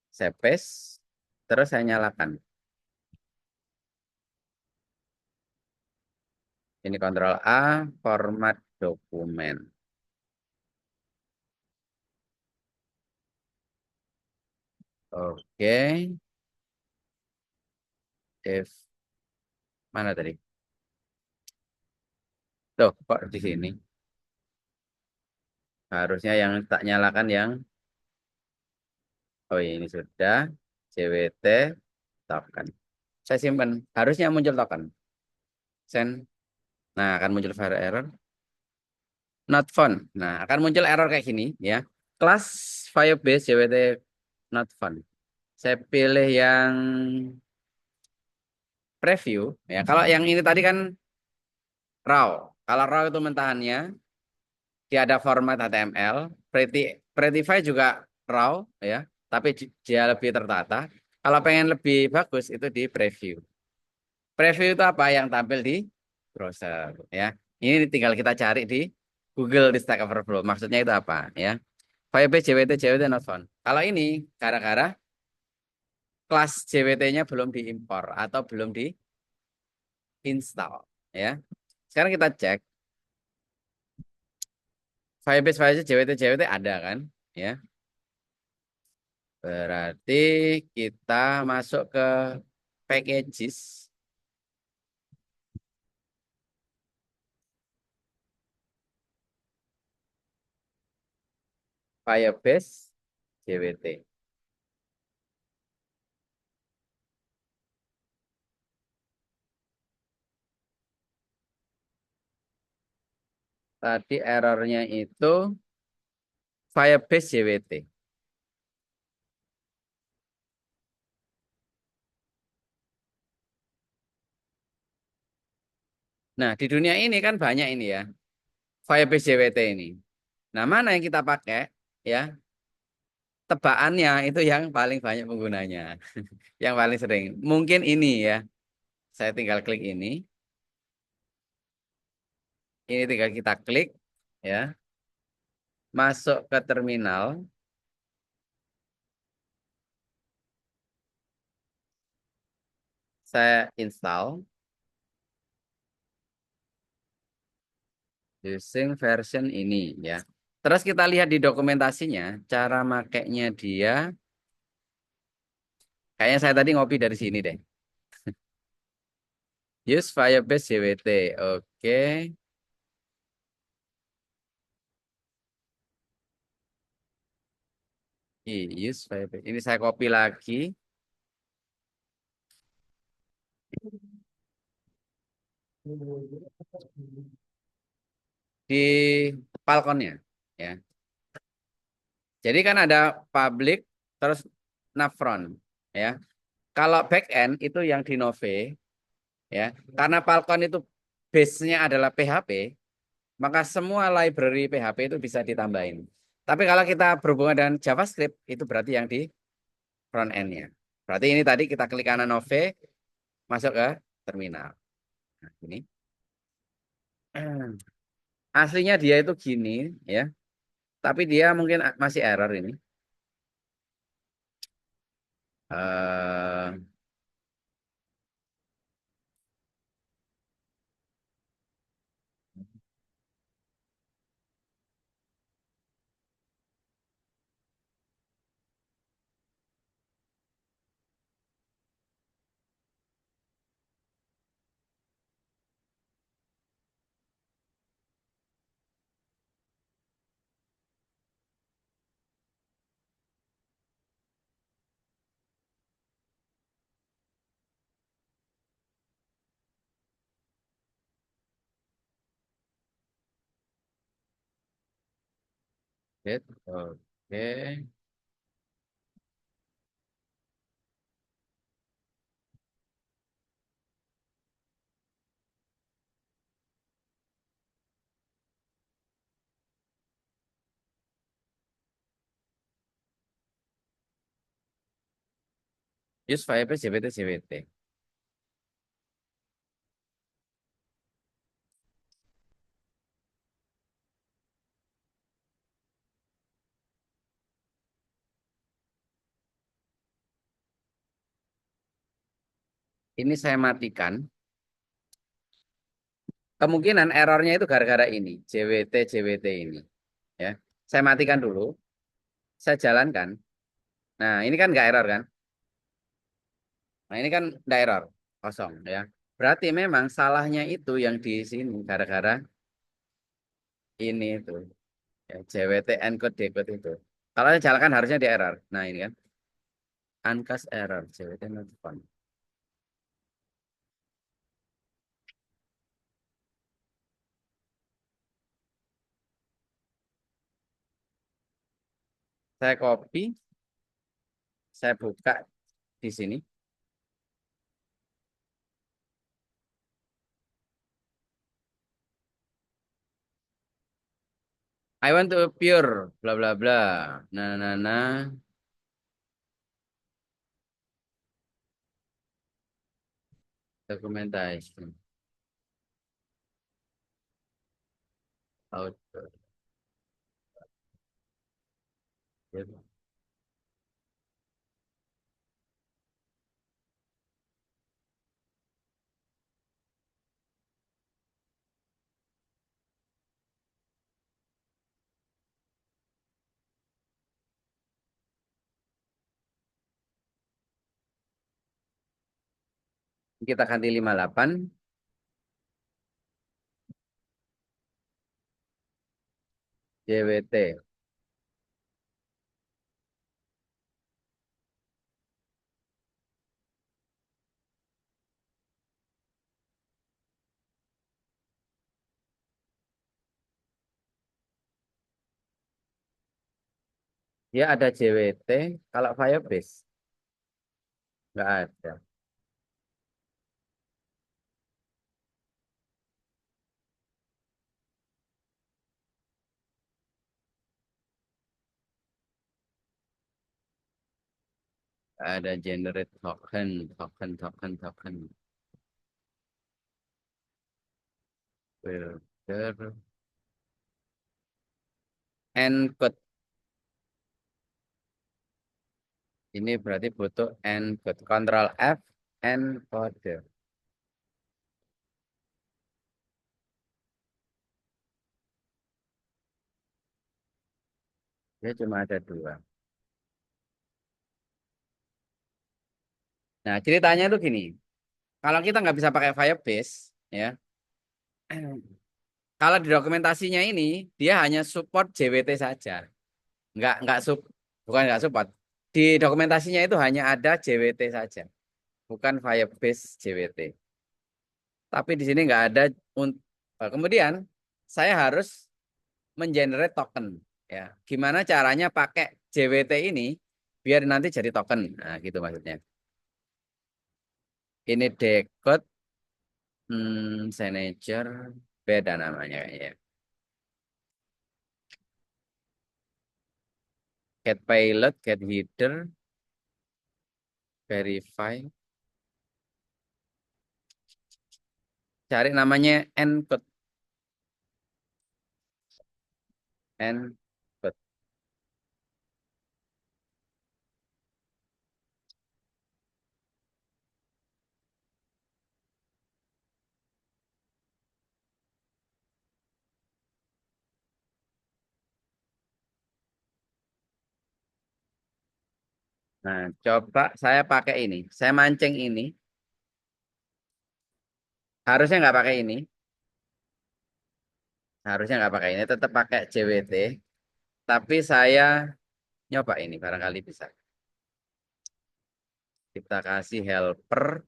saya paste, terus saya nyalakan. Ini Ctrl A, format dokumen. Oke, if mana tadi? Tuh, kok di sini? Harusnya yang tak nyalakan yang, oh ini sudah, JWT, token. Saya simpan, harusnya muncul token. Send, nah akan muncul file error, not found. Nah, akan muncul error kayak gini, ya. Kelas Firebase JWT not found. Saya pilih yang preview, ya. Kalau yang ini tadi kan raw. Kalau raw itu mentahannya, dia ada format HTML, Prettify juga raw, ya, tapi dia lebih tertata. Kalau pengen lebih bagus itu di preview. Preview itu apa yang tampil di browser, ya. Ini tinggal kita cari di Google di Stack Overflow. Maksudnya itu apa, ya? Firebase JWT not found. Kalau ini gara-gara kelas JWT-nya belum diimpor atau belum diinstal, ya. Sekarang kita cek Firebase JWT ada kan, ya. Berarti kita masuk ke packages Firebase JWT. Tadi errornya itu Firebase JWT. Nah, di dunia ini kan banyak ini ya, Firebase JWT ini. Nah, mana yang kita pakai, ya? Tebakannya itu yang paling banyak penggunanya, yang paling sering. Mungkin ini ya. Saya tinggal klik ini. Ini tinggal kita klik, ya. Masuk ke terminal. Saya install using version ini, ya. Terus kita lihat di dokumentasinya, cara makainya dia. Kayaknya saya tadi ngopi dari sini deh. Use Firebase JWT. Oke. Use Firebase. Ini saya copy lagi di Falconnya, ya. Jadi kan ada public terus Navron, ya. Kalau backend itu yang di Nove, ya. Karena Falcon itu base-nya adalah PHP, maka semua library PHP itu bisa ditambahin. Tapi kalau kita berhubungan dengan JavaScript, itu berarti yang di front end-nya. Berarti ini tadi kita klik kanan Nove, masuk ke terminal. Nah, ini. Aslinya dia itu gini, ya. Tapi dia mungkin masih error ini. Eh, Get. Oke. Use Firebase JWT JWT. Ini saya matikan. Kemungkinan errornya itu gara-gara ini, JWT ini. Ya, saya matikan dulu. Saya jalankan. Nah, ini kan nggak error kan? Nah, ini kan nggak error, kosong ya. Berarti memang salahnya itu yang di sini gara-gara ini itu, ya, JWT encode decode itu. Kalau saya jalankan harusnya di error. Nah, ini kan uncast error, JWT not found. Saya copy, saya buka di sini. I want to pure, bla bla bla. Nah, nah, nah, documentation. Output. Kita ganti 58 JWT. Dia ada JWT, kalau Firebase nggak ada. Nggak ada generate token, token, token, token. Filter, encode. Ini berarti butuh encode. Control F, encode. Dia cuma ada dua. Nah, ceritanya tuh gini. Kalau kita nggak bisa pakai Firebase, ya. Kalau di dokumentasinya ini, dia hanya support JWT saja. Nggak bukan nggak support. Di dokumentasinya itu hanya ada JWT saja, bukan Firebase JWT. Tapi di sini nggak ada. Kemudian saya harus mengenerate token. Ya, gimana caranya pakai JWT ini biar nanti jadi token. Nah, gitu maksudnya. Ini decode signature beda namanya ya. Get payload, get header, verify. Cari namanya encode, encode. Nah, coba saya pakai ini. Saya mancing ini. Harusnya nggak pakai ini. Harusnya nggak pakai ini. Tetap pakai JWT. Tapi saya nyoba ini. Barangkali bisa. Kita kasih helper.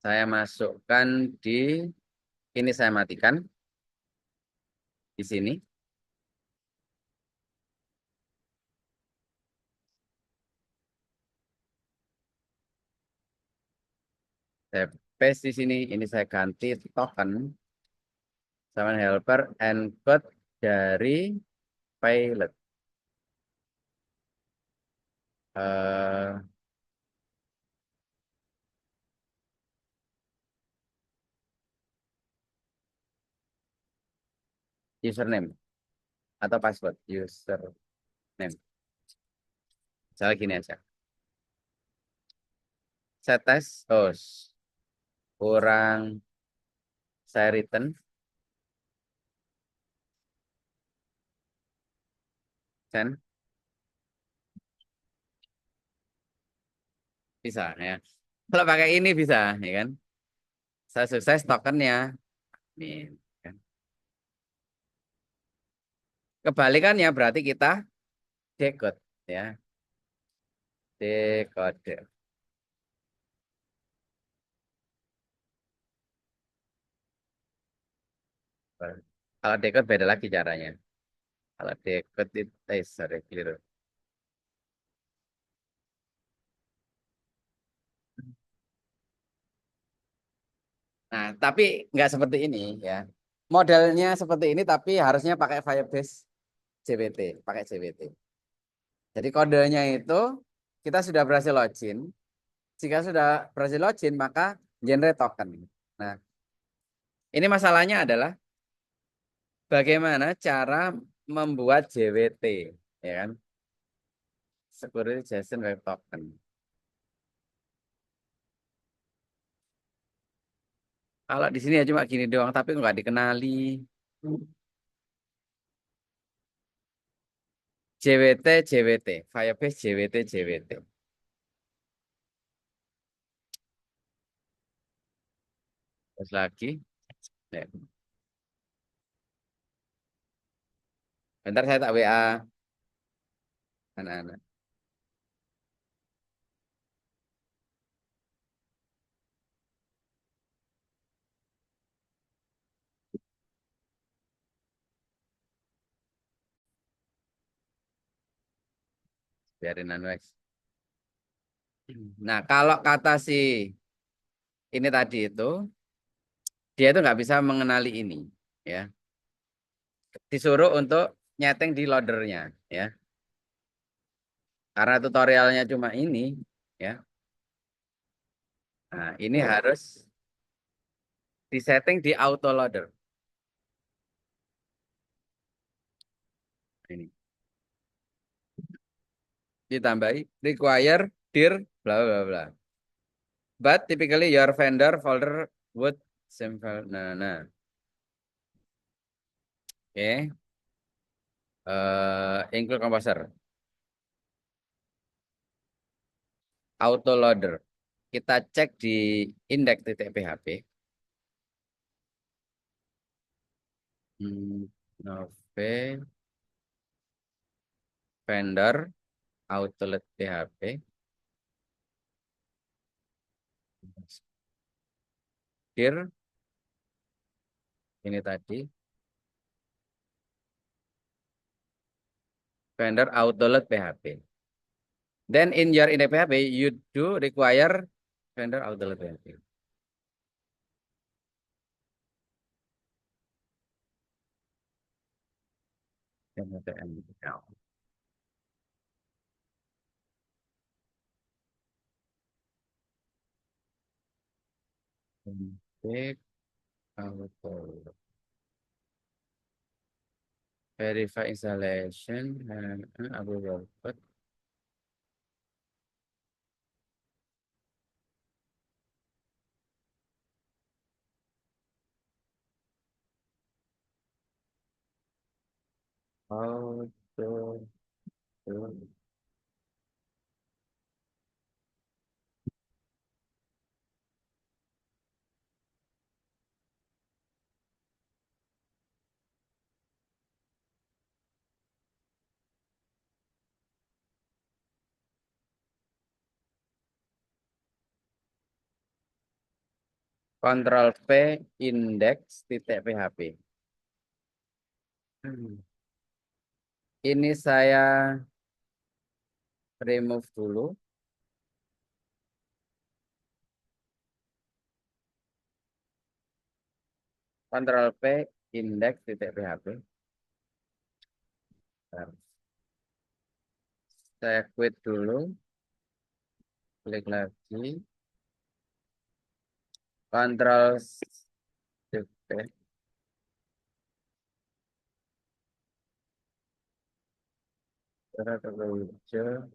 Saya masukkan di ini saya matikan di sini. Saya paste di sini. Ini saya ganti token sama helper encode dari pilot. eh Username atau password username. Misalnya gini aja. Saya tes, oh, kurang saya return, send, bisa ya. Kalau pakai ini bisa, ya kan? Saya sukses tokennya. Nih, kan. Kebalikannya berarti kita decode, ya. Decode. Kalau decode beda lagi caranya. Kalau decode itu, sorry, keliru. Nah, tapi nggak seperti ini, ya. Modelnya seperti ini, tapi harusnya pakai Firebase JWT, pakai JWT. Jadi kodenya itu kita sudah berhasil login. Jika sudah berhasil login, maka generate token. Nah, ini masalahnya adalah bagaimana cara membuat JWT, ya kan? Security JSON Web Token. Kalau di sini ya cuma gini doang, tapi nggak dikenali. JWT, JWT, Firebase JWT, JWT. Terus lagi, ya. Bentar saya tak WA anak-anak. Biarin anu guys. Nah, kalau kata si ini tadi itu, dia itu nggak bisa mengenali ini, ya. Disuruh untuk nyeting di loadernya, ya. Karena tutorialnya cuma ini, ya. Nah, ini harus disetting di autoloader. Ini ditambahi require dir bla bla bla. But typically your vendor folder would same file. Nah. Oke. Include composer, autoloader. Kita cek di index.php. Nove vendor autoload php. Dir ini tadi vendor autoload php. Then in your index PHP, you do require vendor autoload PHP. Config auto verify installation and approval code. Auto Ctrl P indeks titik PHP. Hmm. Ini saya remove dulu. Ctrl P indeks titik PHP. Bentar. Saya quit dulu. Klik lagi. Ctrl Shift P. Hijau.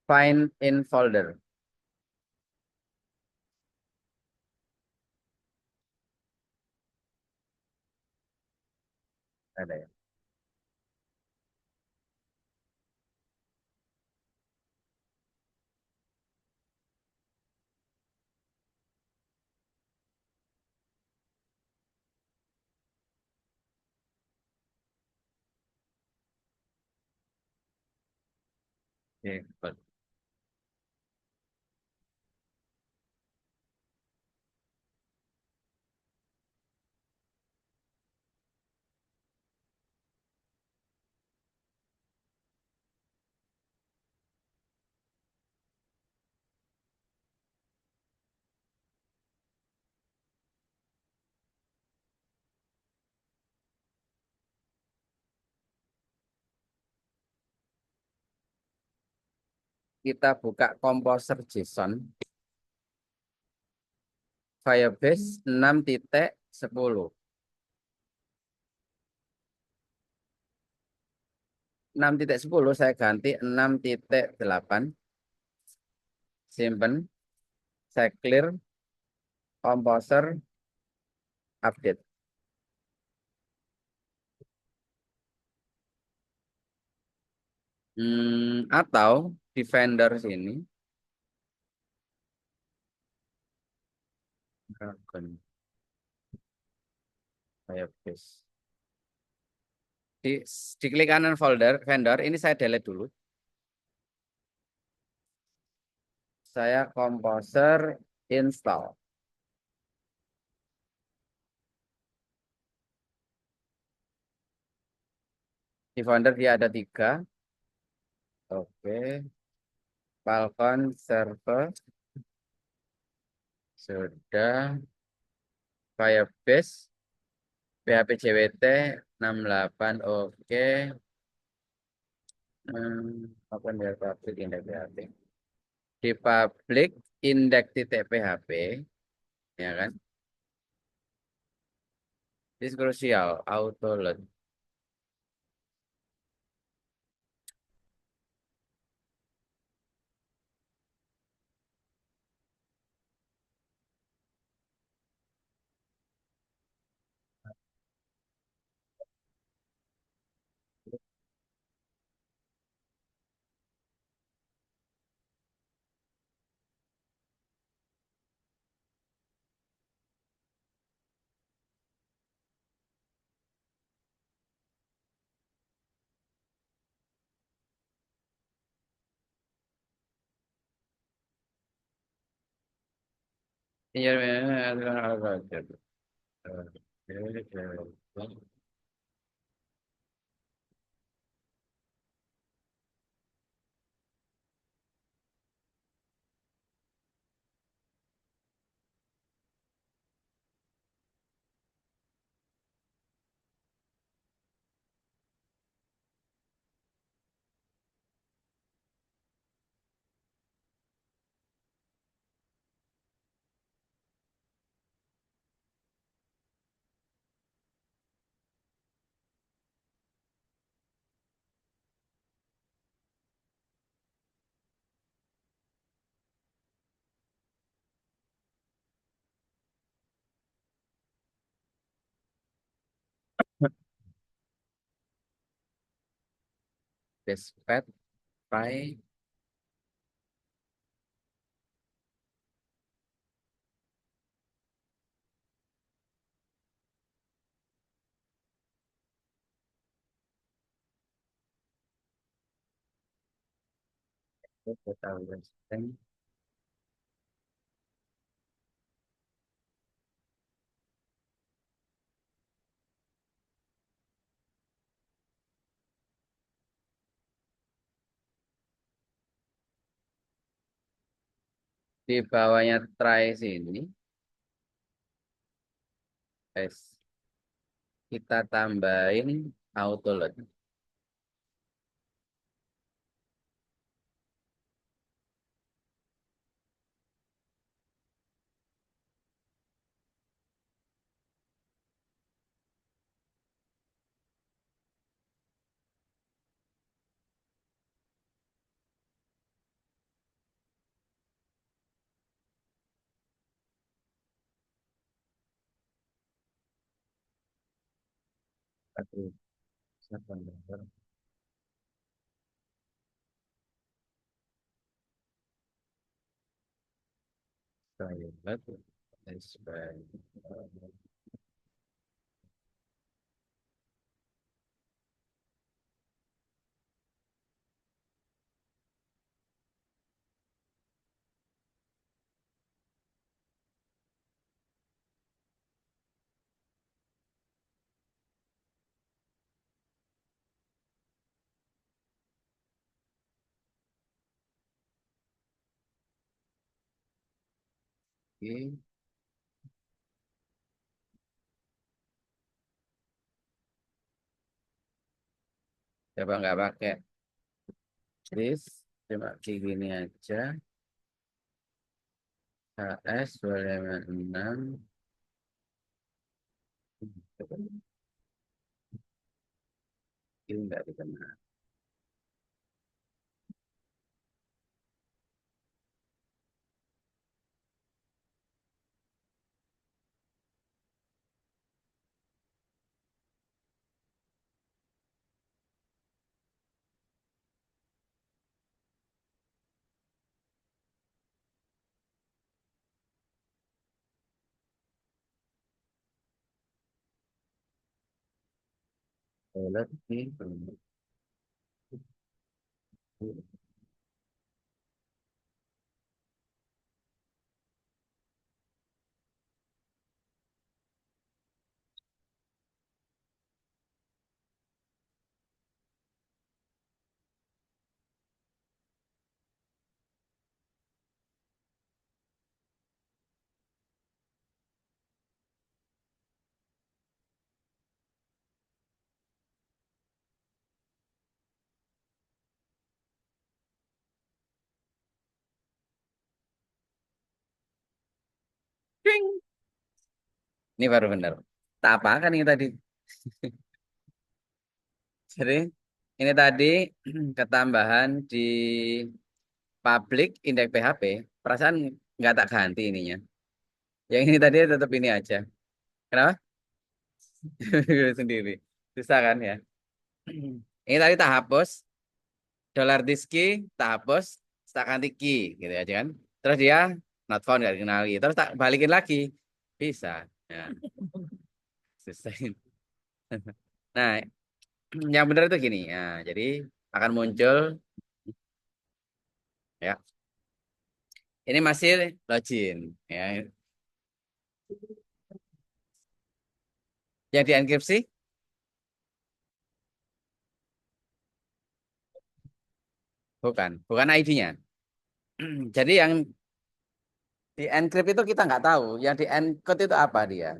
Find in folder. Ada ya. Oke, cool. Kita buka Composer JSON. Firebase 6.10. 6.10 saya ganti 6.8. Simpen. Saya clear. Composer update. Atau di vendor sini. Dragon Firebase. Di, diklik kanan folder vendor. Ini saya delete dulu. Saya Composer install. Di folder dia ada 3. Oke. Falcon server. Sudah. Firebase. PHP JWT 68. Oke. Open web public index PHP. Di public index titik PHP. Ya kan? This crucial. Auto load. Dispatch by Di bawahnya try sini, guys, kita tambahin autoload. Aduh, siapa yang toilet? Oke, coba nggak pakai this, cuma kayak gini aja. HS 256. Ini nggak dikenal. Toilet ini. Ding. Ini baru benar. Tak apa kan ini tadi. Jadi ini tadi ketambahan di public index PHP. Perasaan nggak tak ganti ininya. Yang ini tadi tetap ini aja. Kenapa? Sendiri. Susah kan ya? Ini tadi tak hapus. Dollar this key tak hapus. Tak ganti key gitu aja kan. Terus dia not found nggak dikenali. Terus tak balikin lagi. Bisa. Ya, susah. Nah, yang benar itu gini. Ya, jadi akan muncul ya. Ini masih login ya. Yang dienkripsi bukan ID-nya. Jadi yang di encrypt itu kita nggak tahu. Yang di encode itu apa dia.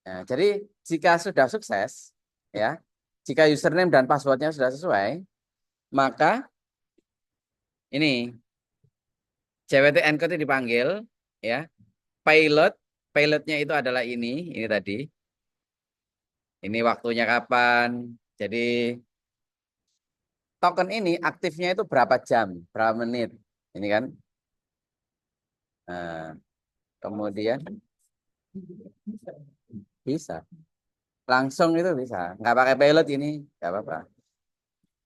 Nah, jadi jika sudah sukses, ya, jika username dan passwordnya sudah sesuai, maka ini JWT encode itu dipanggil, ya. Payload, payloadnya itu adalah ini tadi. Ini waktunya kapan. Jadi token ini aktifnya itu berapa jam, berapa menit, ini kan. Nah, kemudian bisa langsung itu bisa, nggak pakai payload ini, nggak apa-apa.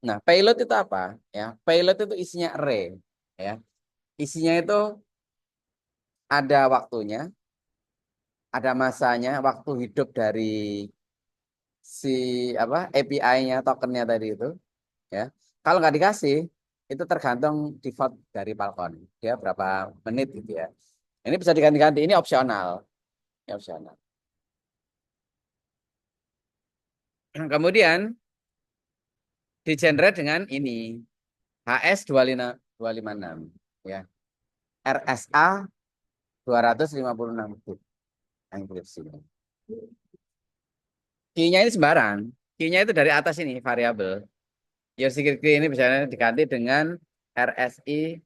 Nah, payload itu apa? Ya, payload itu isinya array, ya. Isinya itu ada waktunya, ada masanya, waktu hidup dari si apa API-nya, tokennya tadi itu, ya. Kalau nggak dikasih, itu tergantung default dari Falcon. Dia berapa menit gitu ya. Ini bisa diganti-ganti, ini opsional. Ini opsional. Kemudian di generate dengan ini HS 256 ya. RSA 256 bit enkripsinya. Key-nya ini sembarang. Key-nya itu dari atas ini variabel. Your secret key ini misalnya diganti dengan RSI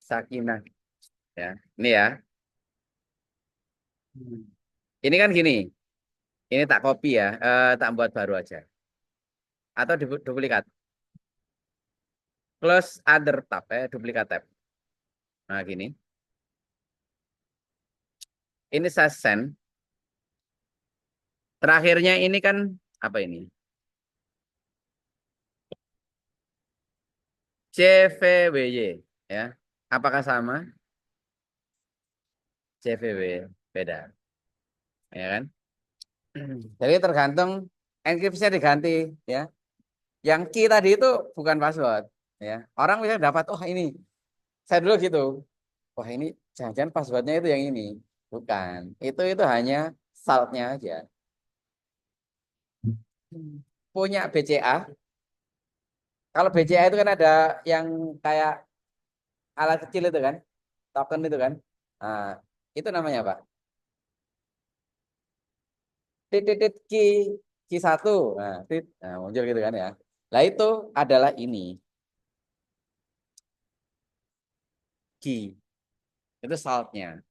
Sakinah. Ya, ini ya. Ini kan gini. Ini tak copy ya, tak buat baru aja. Atau duplikat. Close other tab, duplikat tab. Nah, gini. Ini saya send. Terakhirnya ini kan apa ini? CVWY ya. Apakah sama? CVW beda, ya kan? Jadi tergantung enkripsinya diganti ya. Yang key tadi itu bukan password ya. Orang bisa dapat oh ini. Saya dulu gitu. Wah, ini jangan-jangan passwordnya itu yang ini. Bukan. Itu hanya saltnya aja. Punya BCA. Kalau BCA itu kan ada yang kayak alat kecil itu kan, token itu kan. Nah, itu namanya apa? Titit key key satu. Nah, muncul gitu kan ya. Nah, itu adalah ini key. Itu saltnya.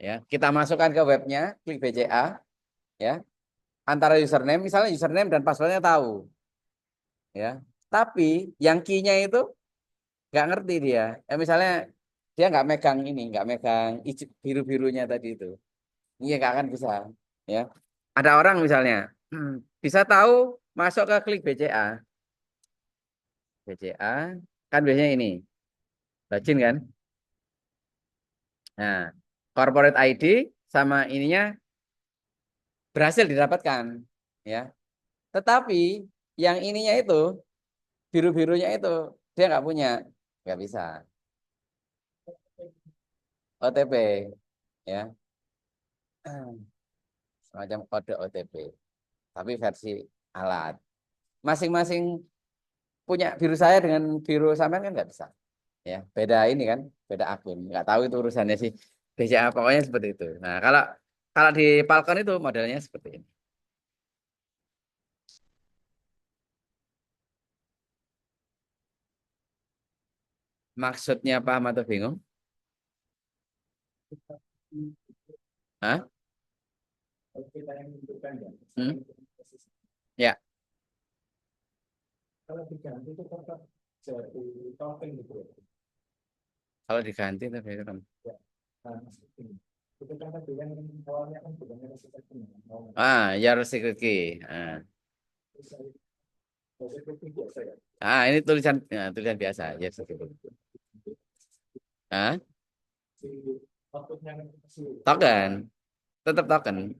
Ya, kita masukkan ke webnya, klik BCA, ya. Antara username, misalnya username dan passwordnya tahu, ya. Tapi yang key-nya itu nggak ngerti dia. Ya, misalnya dia nggak megang ini, nggak megang biru-birunya tadi itu. Iya nggak akan bisa, ya. Ada orang misalnya bisa tahu masuk ke klik BCA, BCA kan biasanya ini, login kan. Nah, corporate ID sama ininya berhasil didapatkan, ya. Tetapi yang ininya itu biru-birunya itu dia nggak punya, nggak bisa. OTP, ya, semacam kode OTP, tapi versi alat. Masing-masing punya biru saya dengan biru sampean kan nggak bisa, ya. Beda ini kan, beda akun. Nggak tahu itu urusannya sih. BCA pokoknya seperti itu. Nah, kalau kalau di Falcon itu modelnya seperti ini. Maksudnya paham atau bingung? Hah? Hmm? Ya, kalau diganti tapi itu kan. Your secret key. Ini tulisan tulisan biasa. Your secret key. Ah, token, tetap token.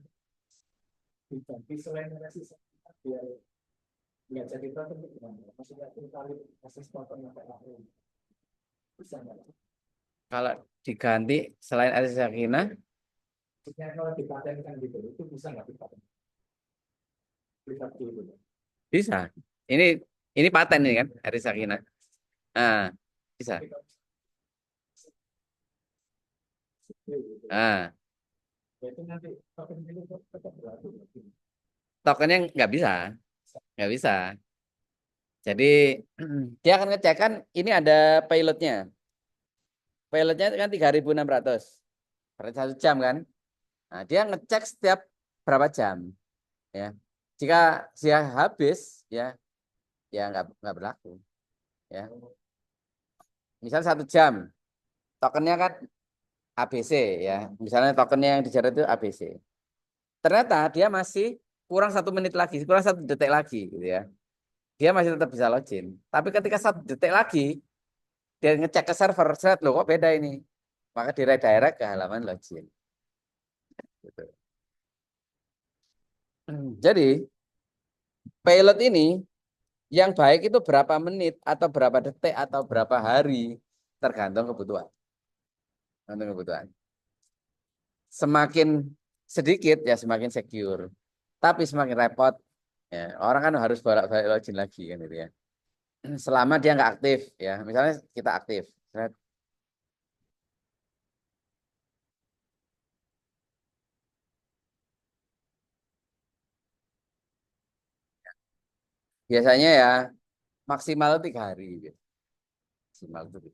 Kalau diganti selain Aziz Sakinah, bisa. Ini ini paten ini kan Aziz Sakinah. Ah, bisa. Ah, tokennya nggak bisa. Jadi dia akan ngecek kan ini ada pilotnya. Pilotnya kan 3.600 per 1 jam kan. Nah, dia ngecek setiap berapa jam, ya. Jika dia habis, ya nggak berlaku, ya. Misal 1 jam, tokennya kan ABC, ya. Misalnya tokennya yang dijaret itu ABC. Ternyata dia masih kurang 1 menit lagi, kurang 1 detik lagi, gitu ya. Dia masih tetap bisa login. Tapi ketika 1 detik lagi, dia ngecek ke server, set loh kok beda ini. Maka di redirect ke halaman login. Gitu. Jadi pilot ini yang baik itu berapa menit atau berapa detik atau berapa hari tergantung kebutuhan. Tergantung kebutuhan. Semakin sedikit ya semakin secure. Tapi semakin repot ya orang kan harus bolak-balik login lagi kan gitu ya. Selama dia nggak aktif ya. Misalnya kita aktif. Biasanya ya maksimal 3 hari gitu. Maksimal itu.